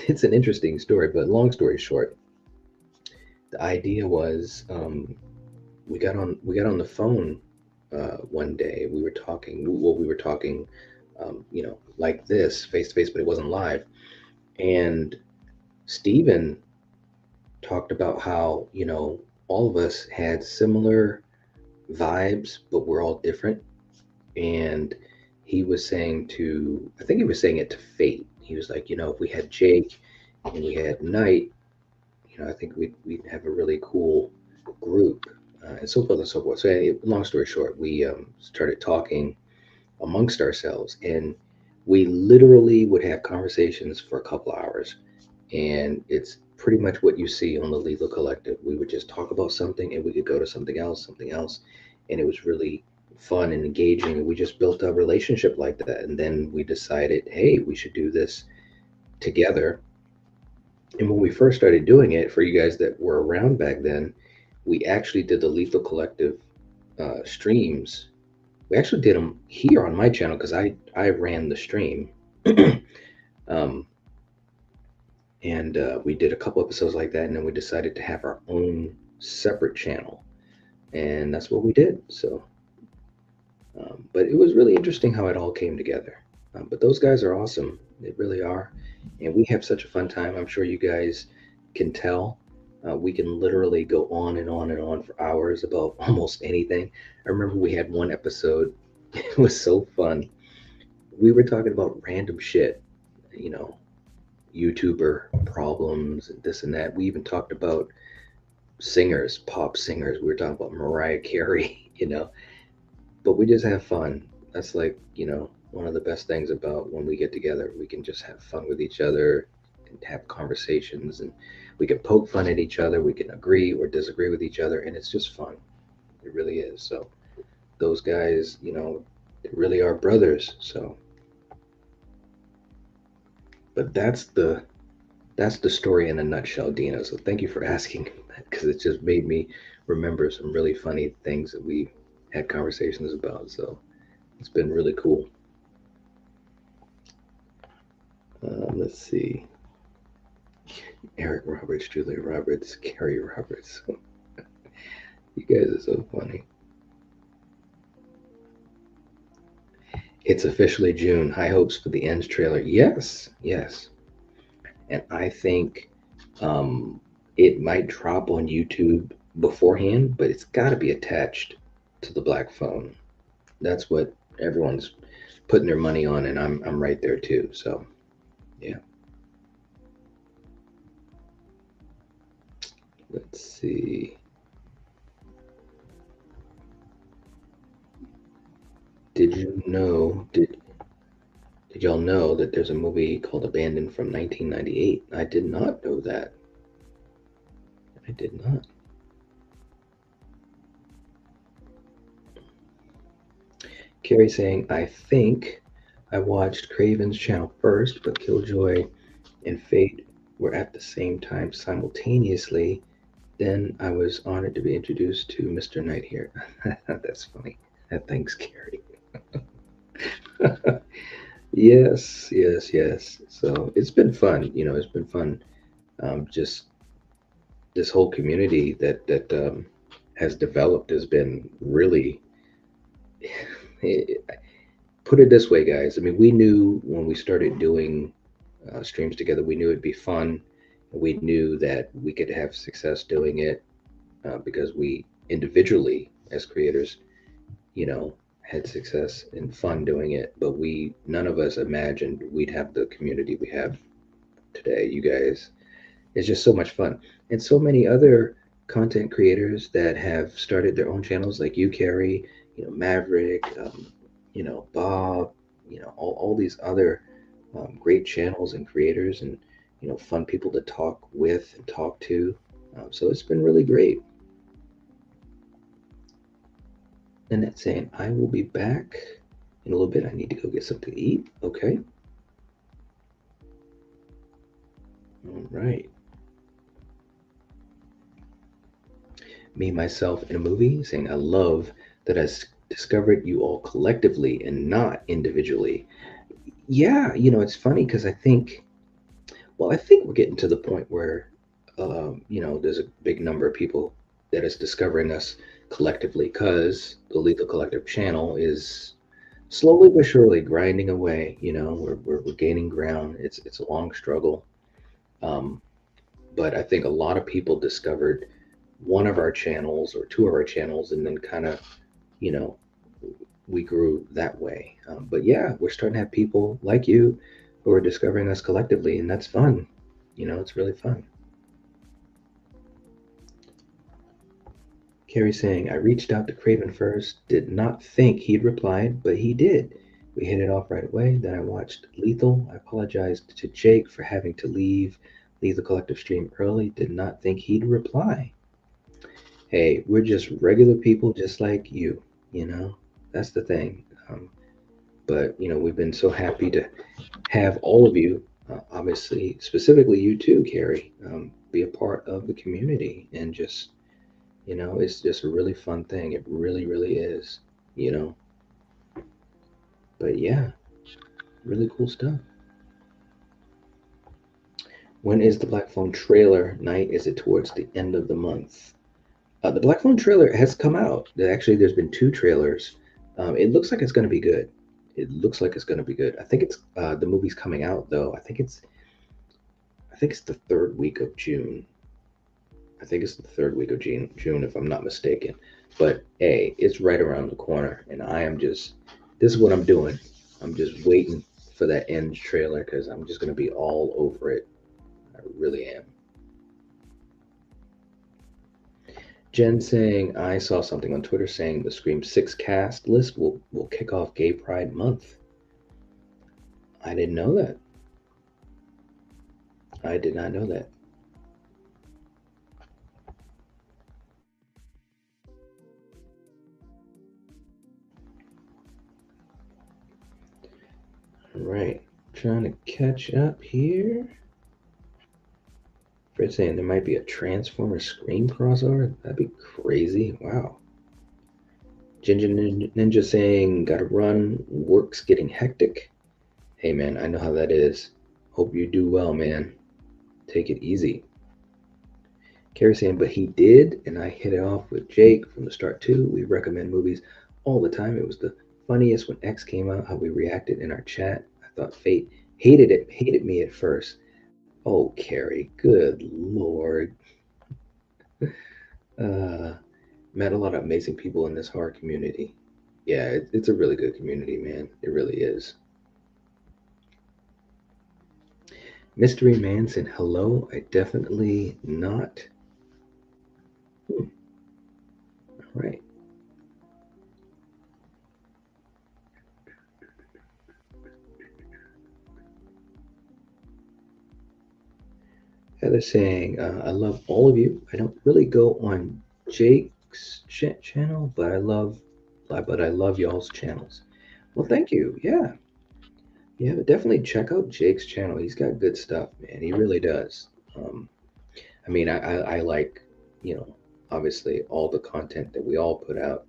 it's an interesting story, but long story short, the idea was we got on the phone one day. We were talking. Well, we were talking, like this, face to face, but it wasn't live. And Steven talked about how all of us had similar vibes, but we're all different. And he was saying to, I think he was saying it to Fate. He was like, if we had Jake and we had Knight, I think we'd have a really cool group, and so forth and so forth. So, long story short, we started talking amongst ourselves, and we literally would have conversations for a couple of hours. And it's pretty much what you see on the Lethal Collective. We would just talk about something, and we could go to something else, and it was really fun and engaging. And we just built a relationship like that, and then we decided, hey, we should do this together. And when we first started doing it, for you guys that were around back then, we actually did the Lethal Collective streams. We actually did them here on my channel because I ran the stream. um, and we did a couple episodes like that, and then we decided to have our own separate channel, and that's what we did. So, but it was really interesting how it all came together. But those guys are awesome; they really are, and we have such a fun time. I'm sure you guys can tell. We can literally go on and on and on for hours about almost anything. I remember we had one episode; it was so fun. We were talking about random shit, you know, YouTuber problems and this and that. We even talked about singers, pop singers. We were talking about Mariah Carey, but we just have fun. That's like, one of the best things about when we get together. We can just have fun with each other and have conversations, and we can poke fun at each other. We can agree or disagree with each other, and it's just fun. It really is. So those guys, they really are brothers. So, but that's the story in a nutshell, Dina. So thank you for asking because it just made me remember some really funny things that we had conversations about. So it's been really cool. Let's see. Eric Roberts, Julia Roberts, Carrie Roberts. You guys are so funny. It's officially June. High hopes for the Ends trailer. Yes, yes. And I think it might drop on YouTube beforehand, but it's got to be attached to the Black Phone. That's what everyone's putting their money on, and I'm right there too. So, yeah. Let's see. Did y'all know that there's a movie called Abandoned from 1998? I did not know that. I did not. Carrie saying, I think I watched Craven's channel first, but Killjoy and Fate were at the same time simultaneously. Then I was honored to be introduced to Mr. Knight here. That's funny. Thanks, Carrie. Yes, yes, yes. So it's been fun. It's been fun. Just this whole community that has developed has been really. Put it this way, guys. I mean, we knew when we started doing streams together, we knew it'd be fun. We knew that we could have success doing it because we individually, as creators, had success and fun doing it. But none of us imagined we'd have the community we have today. You guys, it's just so much fun. And so many other content creators that have started their own channels, like you, Carrie, Maverick, Bob, all these other great channels and creators, and fun people to talk with and talk to. So it's been really great. And that's saying, I will be back in a little bit. I need to go get something to eat. Okay. All right. Me, myself, in a movie, saying, I love that I discovered you all collectively and not individually. Yeah, it's funny because I think we're getting to the point where, there's a big number of people that is discovering us collectively because the Lethal Collective channel is slowly but surely grinding away. We're gaining ground. It's a long struggle, but I think a lot of people discovered one of our channels or two of our channels, and then kind of, you know, we grew that way. But yeah, we're starting to have people like you who are discovering us collectively, and that's fun. It's really fun. Carrie saying, I reached out to Craven first, did not think he'd replied, but he did. We hit it off right away. Then I watched Lethal. I apologized to Jake for having to leave the collective stream early. Did not think he'd reply. Hey, we're just regular people just like you, you know? That's the thing. But, we've been so happy to have all of you, obviously, specifically you too, Carrie, be a part of the community and just, it's just a really fun thing. It really, really is, you know? But yeah, really cool stuff. When is the Black Phone trailer night? Is it towards the end of the month? The Black Phone trailer has come out. Actually, there's been two trailers. It looks like it's going to be good. It looks like it's going to be good. I think it's the movie's coming out though. I think it's the third week of June. I think it's the third week of June, if I'm not mistaken. But hey, it's right around the corner, and I am just. This is what I'm doing. I'm just waiting for that end trailer because I'm just going to be all over it. I really am. Jen saying, I saw something on Twitter saying the Scream 6 cast list will kick off Gay Pride Month. I didn't know that. I did not know that. All right. Trying to catch up here. Fred saying there might be a Transformer Scream crossover. That'd be crazy. Wow. Ginger Ninja saying, gotta run. Work's getting hectic. Hey, man, I know how that is. Hope you do well, man. Take it easy. Carrie saying, but he did, and I hit it off with Jake from the start too. We recommend movies all the time. It was the funniest when X came out, how we reacted in our chat. I thought Fate hated me at first. Oh, Carrie, good lord. Uh, Met a lot of amazing people in this horror community. Yeah, it's a really good community, man. It really is. Mystery Man said, hello. I definitely not. All right. Heather saying, I love all of you. I don't really go on Jake's channel, but I love y'all's channels. Well, thank you. Yeah, yeah, definitely check out Jake's channel. He's got good stuff, man. He really does. Um, I mean, I like, you know, obviously all the content that we all put out.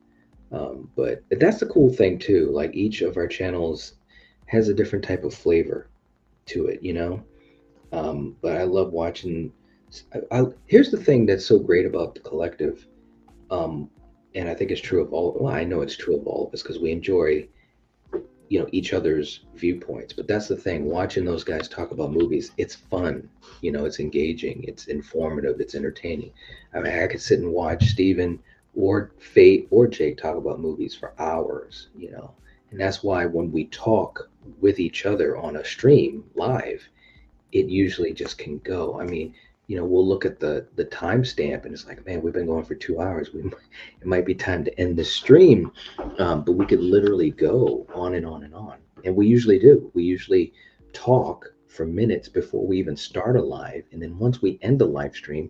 But that's the cool thing too. Like each of our channels has a different type of flavor to it, you know. But I love watching. Here's the thing that's so great about the collective, and I think it's true of all. Well, I know it's true of all of us because we enjoy, each other's viewpoints. But that's the thing. Watching those guys talk about movies, it's fun. It's engaging. It's informative. It's entertaining. I mean, I could sit and watch Steven or Fate or Jake talk about movies for hours. And that's why when we talk with each other on a stream live it usually just can go. I mean, we'll look at the timestamp and it's like, man, we've been going for 2 hours. It might be time to end the stream, but we could literally go on and on and on, and we usually do. We usually talk for minutes before we even start a live, and then once we end the live stream,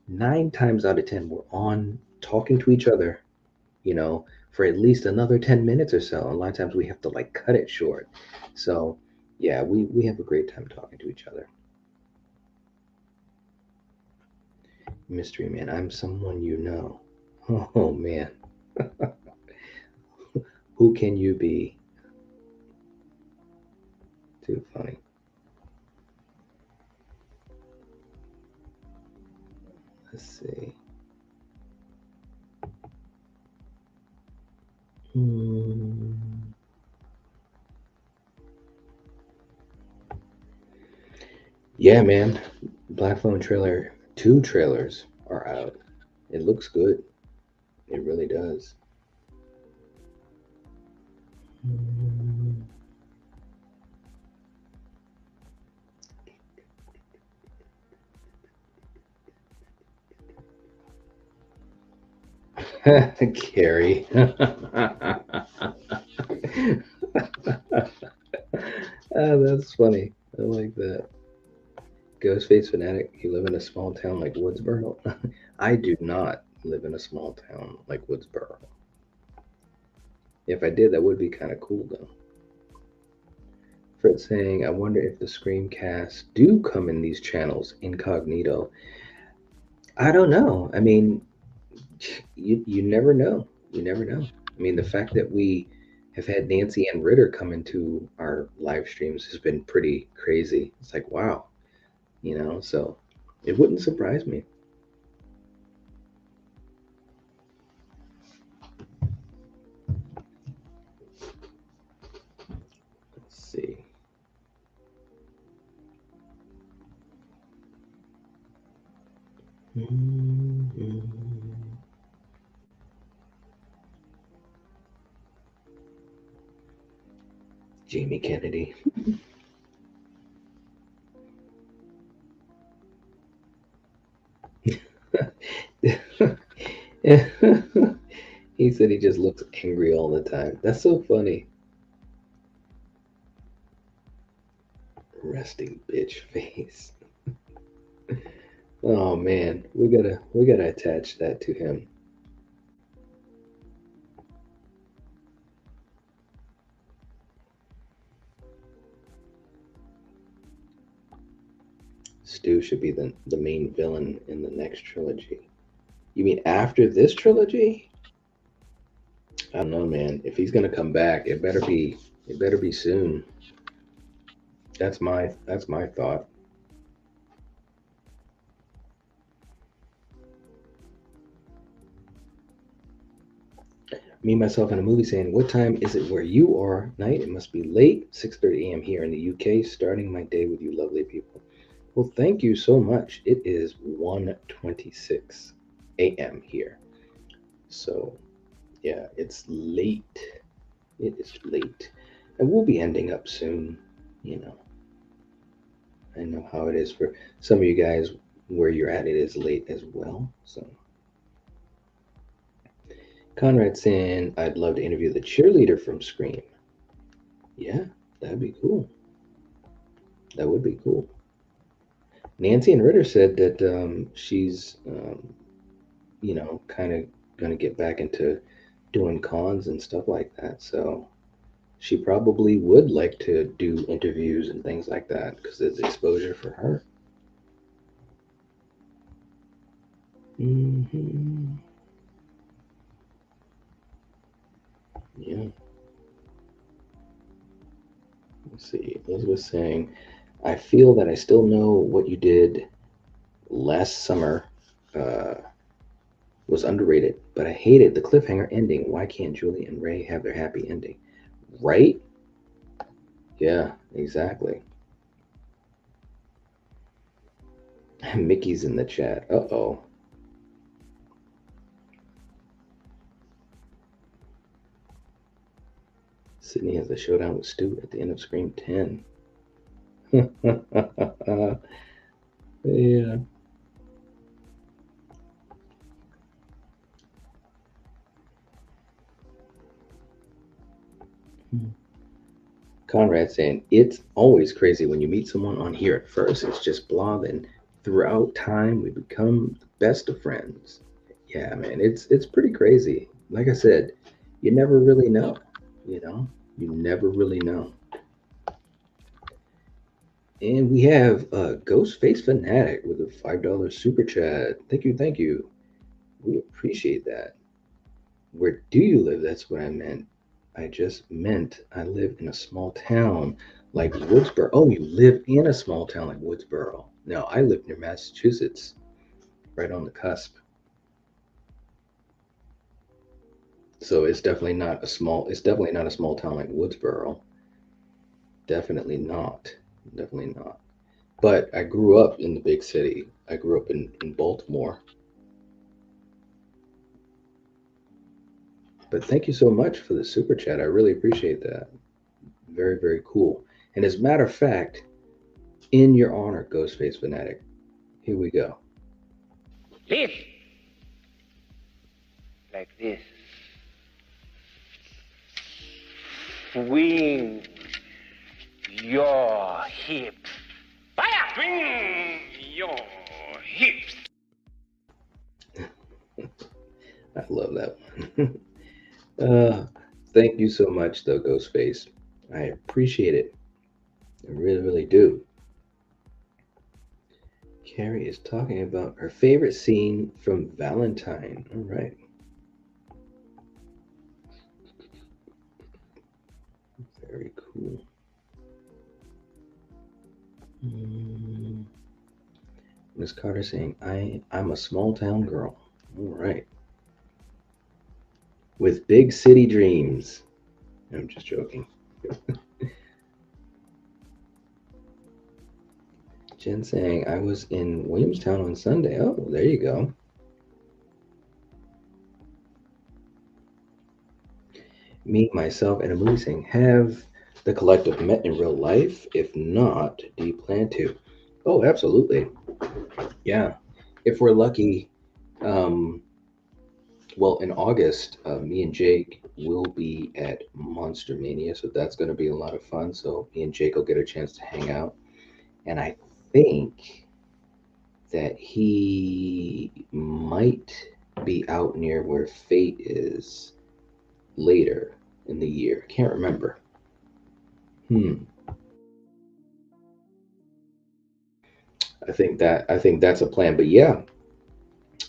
9 times out of 10, we're on talking to each other, for at least another 10 minutes or so. And a lot of times we have to like cut it short. So yeah, we have a great time talking to each other. Mystery Man, I'm someone you know. Oh man, who can you be? Too funny. Let's see. Hmm. Yeah, man. Black Phone trailer. 2 trailers are out. It looks good. It really does. Hmm. Carrie. That's funny. I like that. Ghostface fanatic. You live in a small town like Woodsboro? I do not live in a small town like Woodsboro. If I did, that would be kind of cool though. Fred saying, I wonder if the Screamcasts do come in these channels incognito. I don't know. I mean, you never know. You never know. I mean, the fact that we have had Nancy and Ritter come into our live streams has been pretty crazy. It's like, wow, so it wouldn't surprise me. Let's see. Mhm. Jamie Kennedy. He said he just looks angry all the time. That's so funny. Resting bitch face. Oh man, we gotta attach that to him. Stu should be the main villain in the next trilogy. You mean after this trilogy? I don't know, man. If he's gonna come back, it better be soon. That's my thought. Me myself in a movie saying, "What time is it where you are? Night? It must be late. 6:30 a.m. here in the UK. Starting my day with you, lovely people." Well, thank you so much. It is 1:26 a.m. here. So yeah, it's late. It is late, and we'll be ending up soon. You know, I know how it is for some of you guys. Where you're at, it is late as well. So Conrad saying, "I'd love to interview the cheerleader from Scream." Yeah, that'd be cool. That would be cool. Nancy and Ritter said that she's, kind of going to get back into doing cons and stuff like that. So she probably would like to do interviews and things like that because there's exposure for her. Hmm. Yeah. Let's see. Elizabeth saying, I feel that I still know what you did last summer uh, was underrated, but I hated the cliffhanger ending. Why can't Julie and Ray have their happy ending? Right? Yeah, exactly. Mickey's in the chat. Uh oh. Sydney has a showdown with Stu at the end of Scream 10. Yeah. Conrad saying, it's always crazy when you meet someone on here at first. It's just blah, then throughout time we become the best of friends. Yeah, man, it's pretty crazy. Like I said, you never really know, you know? You never really know. And we have Ghostface Fanatic with a $5 super chat. Thank you, thank you. We appreciate that. Where do you live? That's what I meant. I just meant I live in a small town like Woodsboro. Oh, you live in a small town like Woodsboro. No, I live near Massachusetts, right on the cusp. So it's definitely not a small town like Woodsboro. Definitely not. Definitely not. But I grew up in the big city. I grew up in Baltimore. But thank you so much for the super chat. I really appreciate that. Very, very cool. And as a matter of fact, in your honor, Ghostface Fanatic, here we go. This like this. Swing your hips. Fire! Swing your hips. I love that one. Thank you so much, though, Ghostface. I appreciate it. I really, really do. Carrie is talking about her favorite scene from Valentine. All right. Very cool. Mm, Miss Carter saying, I'm a small town girl. All right. With big city dreams. I'm just joking. Jen saying, I was in Williamstown on Sunday. Oh, there you go. Me, myself, and Emily saying, have the collective met in real life? If not, do you plan to? Oh, absolutely. Yeah. If we're lucky, um, well, in August, me and Jake will be at Monster Mania, so that's going to be a lot of fun. So me and Jake will get a chance to hang out. And I think that he might be out near where Fate is later in the year. I can't remember. Hmm. I think that's a plan. But yeah,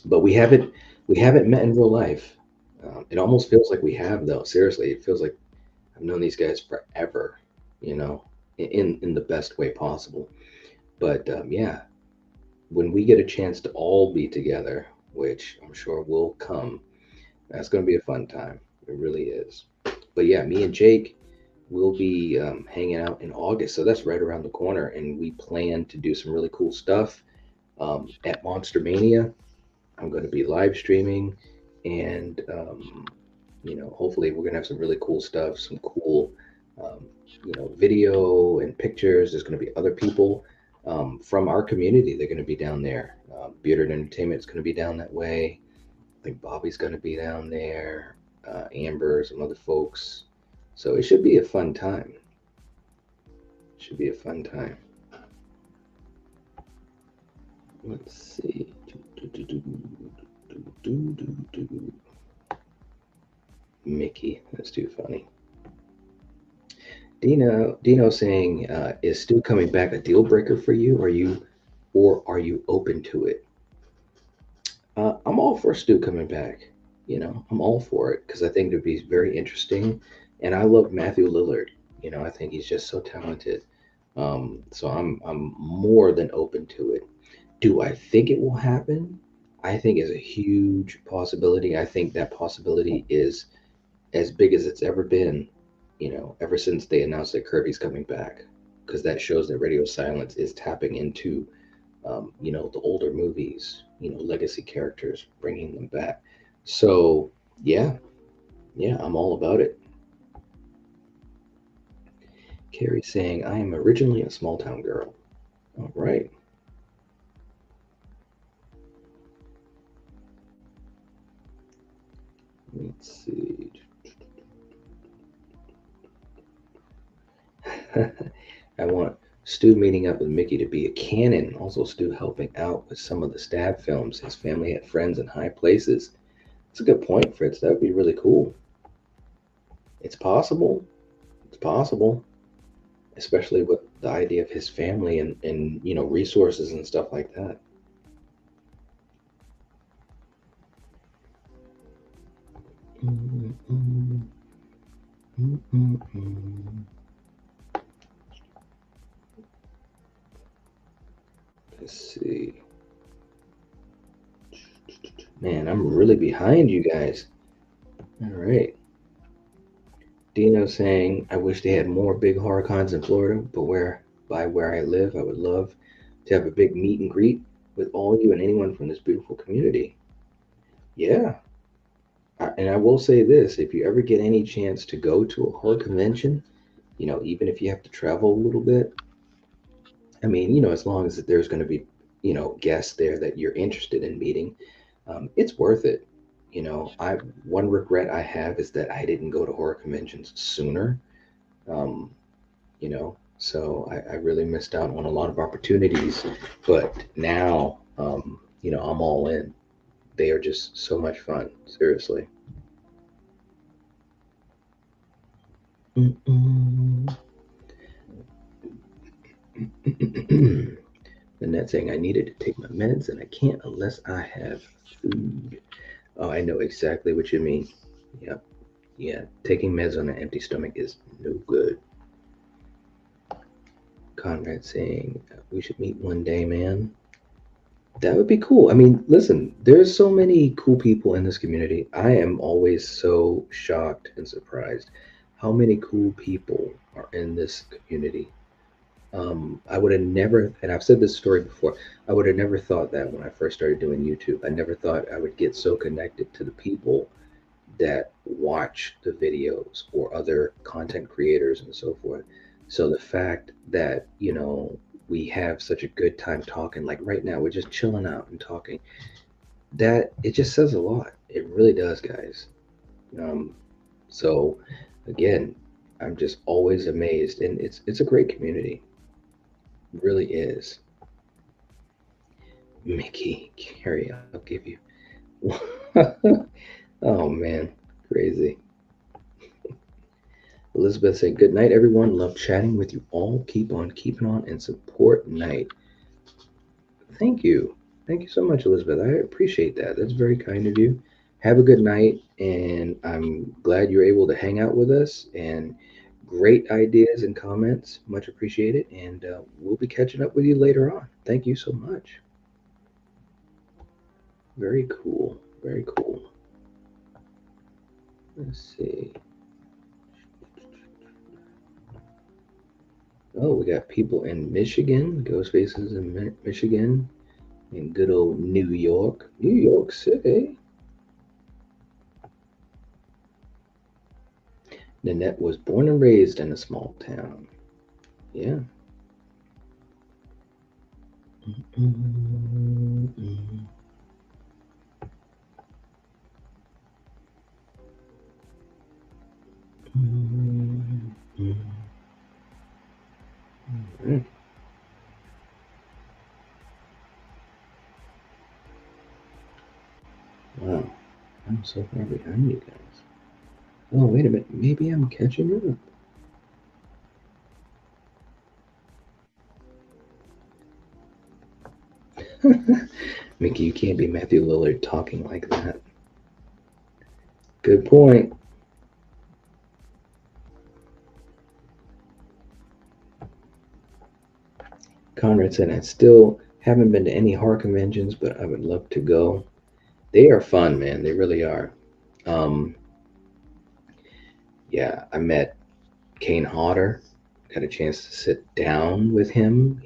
but we haven't met in real life. It almost feels like we have though. Seriously, it feels like I've known these guys forever. You know, in the best way possible. But yeah, when we get a chance to all be together, which I'm sure will come, that's going to be a fun time. It really is. But yeah, me and Jake will be hanging out in August, so that's right around the corner, and we plan to do some really cool stuff at Monster Mania. I'm going to be live streaming, and hopefully we're going to have some really cool stuff, some cool, um, video and pictures. There's going to be other people from our community. They're going to be down there. Bearded Entertainment is going to be down that way. I think Bobby's going to be down there. Amber, some other folks. So it should be a fun time. Should be a fun time. Let's see. Mickey, that's too funny. Dino saying, is Stu coming back a deal breaker for you? Or are you open to it? I'm all for Stu coming back. I'm all for it because I think it'd be very interesting, and I love Matthew Lillard. I think he's just so talented. So I'm more than open to it. Do I think it will happen? I think is a huge possibility. I think that possibility is as big as it's ever been, ever since they announced that Kirby's coming back, because that shows that Radio Silence is tapping into, the older movies, legacy characters, bringing them back. So, yeah, yeah, I'm all about it. Carrie saying, I am originally a small town girl. All right. Let's see. I want Stu meeting up with Mickey to be a canon. Also, Stu helping out with some of the stab films. His family had friends in high places. That's a good point, Fritz. That would be really cool. It's possible. It's possible, especially with the idea of his family and resources and stuff like that. Mm, mm, mm, mm, mm. Let's see. Man, I'm really behind you guys. All right. Dino saying, I wish they had more big horror cons in Florida, but where I live, I would love to have a big meet and greet with all of you and anyone from this beautiful community. Yeah. And I will say this, if you ever get any chance to go to a horror convention, even if you have to travel a little bit, I mean, as long as there's going to be, guests there that you're interested in meeting, it's worth it. one regret I have is that I didn't go to horror conventions sooner. Um, so I really missed out on a lot of opportunities. But now, I'm all in. They are just so much fun. Seriously. Mm-mm. Annette saying I needed to take my meds and I can't unless I have food. Oh, I know exactly what you mean. Yep. Yeah. Taking meds on an empty stomach is no good. Conrad saying we should meet one day, man. That would be cool. I mean, listen, there's so many cool people in this community. I am always so shocked and surprised how many cool people are in this community. I would have never, and I've said this story before, I would have never thought that when I first started doing YouTube. I never thought I would get so connected to the people that watch the videos or other content creators and so forth. So the fact that, we have such a good time talking, like right now, we're just chilling out and talking, that it just says a lot. It really does, guys. Um, so again, I'm just always amazed, and it's a great community. It really is. Mickey, Carrie, I'll give you. Oh man, crazy. Elizabeth said, "Good night, everyone. Love chatting with you all. Keep on keeping on and support Night." Thank you. Thank you so much, Elizabeth. I appreciate that. That's very kind of you. Have a good night, and I'm glad you're able to hang out with us. And great ideas and comments. Much appreciated. And we'll be catching up with you later on. Thank you so much. Very cool. Very cool. Let's see. Oh, we got people in Michigan. Ghostfaces in Michigan. In good old New York. New York City. Nanette was born and raised in a small town. Yeah. Wow. I'm so far behind you guys. Oh, wait a minute. Maybe I'm catching up. Mickey, you can't be Matthew Lillard talking like that. Good point. Conrad said, I still haven't been to any horror conventions, but I would love to go. They are fun, man. They really are. Um, yeah, I met Kane Hodder. Got a chance to sit down with him.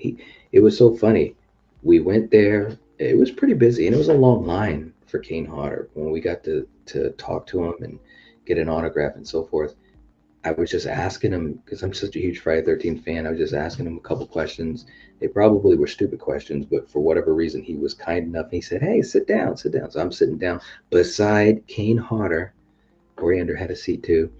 It was so funny. We went there. It was pretty busy, and it was a long line for Kane Hodder. When we got to talk to him and get an autograph and so forth, I was just asking him because I'm such a huge Friday 13th fan. I was just asking him a couple questions. They probably were stupid questions, but for whatever reason, he was kind enough. And he said, "Hey, sit down, sit down." So I'm sitting down beside Kane Hodder. Coriander had a seat too.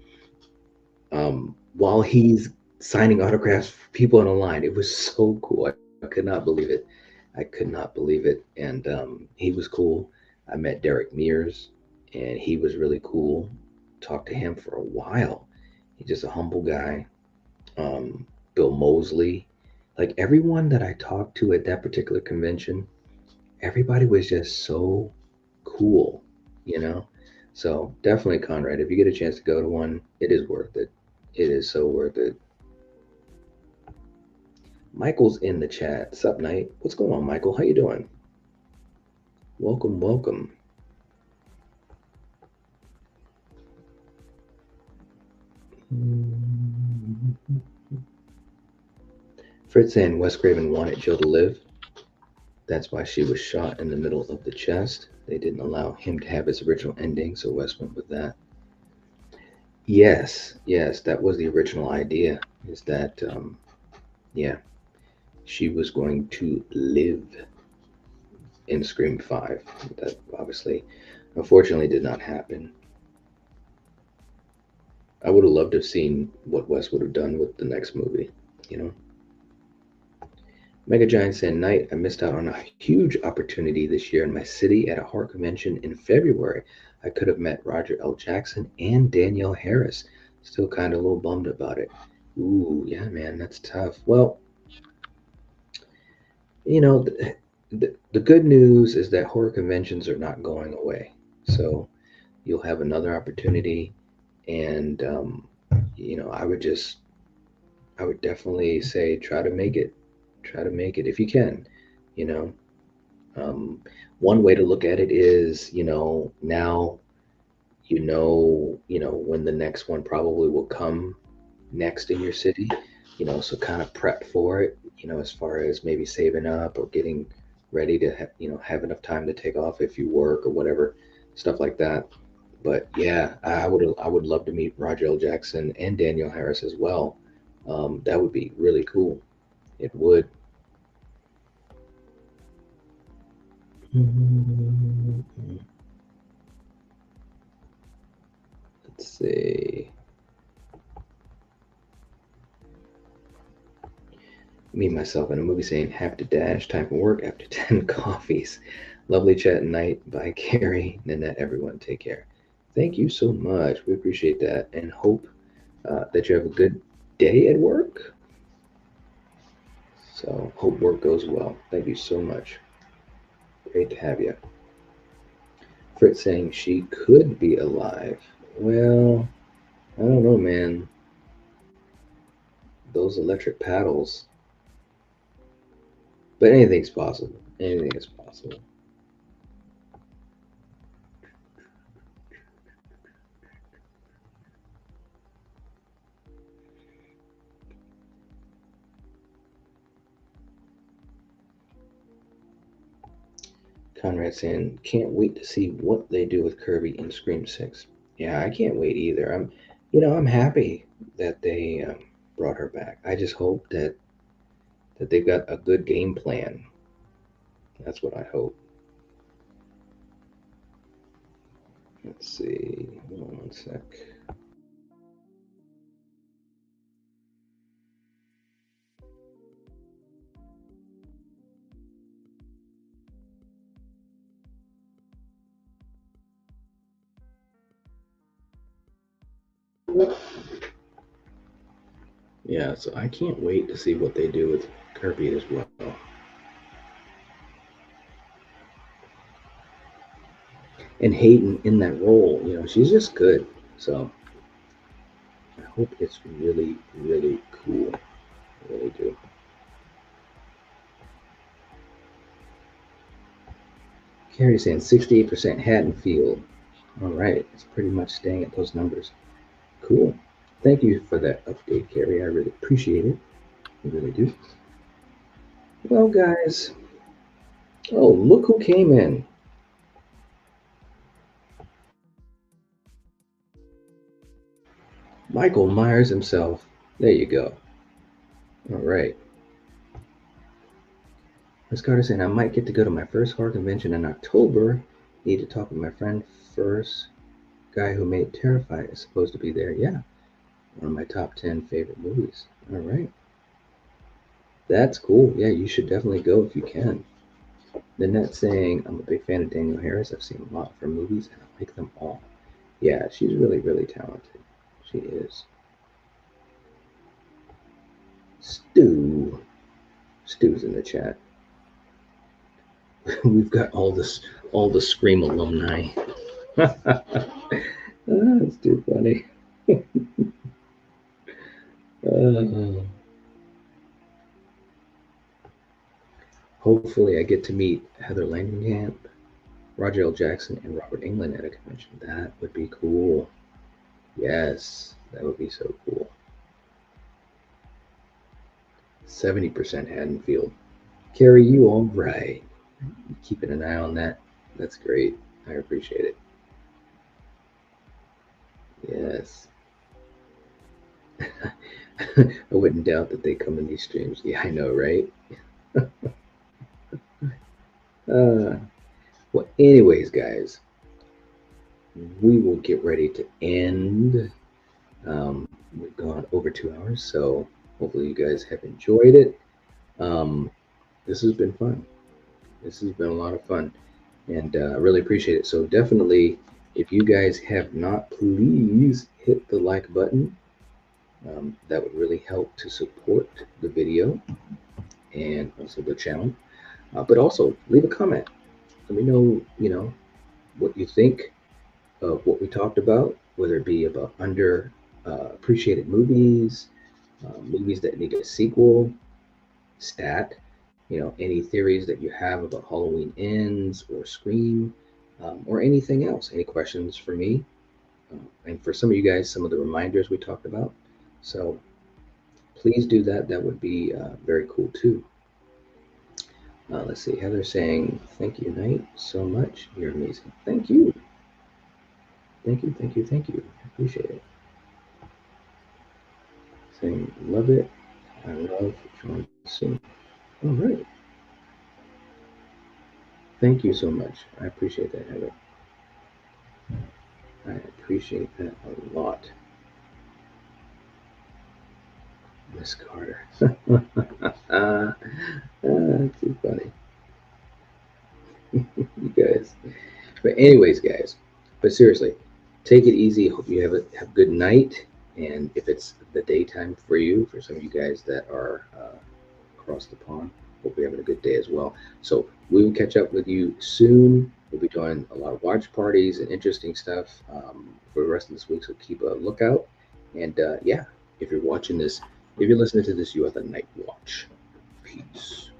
While he's signing autographs for people on the line, it was so cool. I could not believe it. I could not believe it. And he was cool. I met Derek Mears, and he was really cool. Talked to him for a while. He's just a humble guy. Bill Mosley, like everyone that I talked to at that particular convention, everybody was just so cool, you know? So definitely, Conrad, if you get a chance to go to one, it is worth it. It is so worth it. Michael's in the chat. Sup, Night? What's going on, Michael? How you doing? Welcome, welcome. Fritz and Wes Craven wanted Jill to live. That's why she was shot in the middle of the chest. They didn't allow him to have his original ending, so Wes went with that. Yes, yes, that was the original idea. Is that, yeah, she was going to live in Scream 5. That obviously, Unfortunately, did not happen. I would have loved to have seen what Wes would have done with the next movie, you know? Mega Giant said, Night, I missed out on a huge opportunity this year in my city at a horror convention in February. I could have met Roger L. Jackson and Danielle Harris. Still kind of a little bummed about it. Ooh, yeah, man, that's tough. Well, you know, the good news is that horror conventions are not going away. So you'll have another opportunity. And, I would definitely say try to make it. Try to make it if you can, you know. Um, One way to look at it is, now when the next one probably will come next in your city, so kind of prep for it, as far as maybe saving up or getting ready to have enough time to take off if you work or whatever, stuff like that. But yeah, I would love to meet Roger L. Jackson and Danielle Harris as well. That would be really cool. It would. Let's see. Me, myself, in a movie saying, have to dash, time for work after 10 coffees. Lovely chat night. Bye, Carrie. Nanette, everyone, take care. Thank you so much. We appreciate that and hope that you have a good day at work. So, hope work goes well. Thank you so much. Great to have you. Fritz saying she could be alive. Well, I don't know, man. Those electric paddles. But anything's possible. Anything is possible. Conrad saying, can't wait to see what they do with Kirby in Scream 6. Yeah, I can't wait either. I'm happy that they brought her back. I just hope that they've got a good game plan. That's what I hope. Let's see. Hold on one sec. Yeah, so I can't wait to see what they do with Kirby as well. And Hayden in that role, she's just good. So I hope it's really, really cool. I really do. Carrie saying 68% Haddonfield. All right, it's pretty much staying at those numbers. Cool. Thank you for that update, Carrie. I really appreciate it. I really do. Well, guys. Oh, look who came in. Michael Myers himself. There you go. All right. Miss Carter saying, I might get to go to my first horror convention in October. Need to talk with my friend first. Guy who made Terrified is supposed to be there. Yeah. One of my top 10 favorite movies. All right. That's cool. Yeah, you should definitely go if you can. Nanette saying, I'm a big fan of Danielle Harris. I've seen a lot of her movies and I like them all. Yeah, she's really, really talented. She is. Stu's in the chat. We've got all the Scream alumni. That's too funny. Hopefully I get to meet Heather Langenkamp, Roger L. Jackson, and Robert Englund at a convention. That would be cool. Yes, that would be so cool. 70% Haddonfield. Carrie, you all right. Keeping an eye on that. That's great. I appreciate it. Yes. I wouldn't doubt that they come in these streams. Yeah, I know, right? Well, anyways, guys, we will get ready to end. We've gone over 2 hours, so hopefully you guys have enjoyed it. Um, this has been fun. This has been a lot of fun, and I really appreciate it. So definitely, if you guys have not, please hit the like button. That would really help to support the video and also the channel. But also leave a comment. Let me know, what you think of what we talked about, whether it be about under appreciated movies, movies that need a sequel, stat, any theories that you have about Halloween Ends or Scream, or anything else. Any questions for me? And for some of you guys, some of the reminders we talked about. So please do that. That would be very cool too. Let's see. Heather saying, "Thank you, Knight, so much. You're amazing." Thank you. Thank you. Thank you. Thank you. I appreciate it. Saying, "Love it. I love John soon." All right. Thank you so much. I appreciate that, Heather. I appreciate that a lot. Miss Carter. Too funny. You guys. But anyways, guys. But seriously, take it easy. Hope you have a good night. And if it's the daytime for you, for some of you guys that are across the pond, hope you're having a good day as well. So we will catch up with you soon. We'll be doing a lot of watch parties and interesting stuff for the rest of this week. So keep a lookout. And yeah, if you're watching this, if you're listening to this, you are the Night Watch. Peace.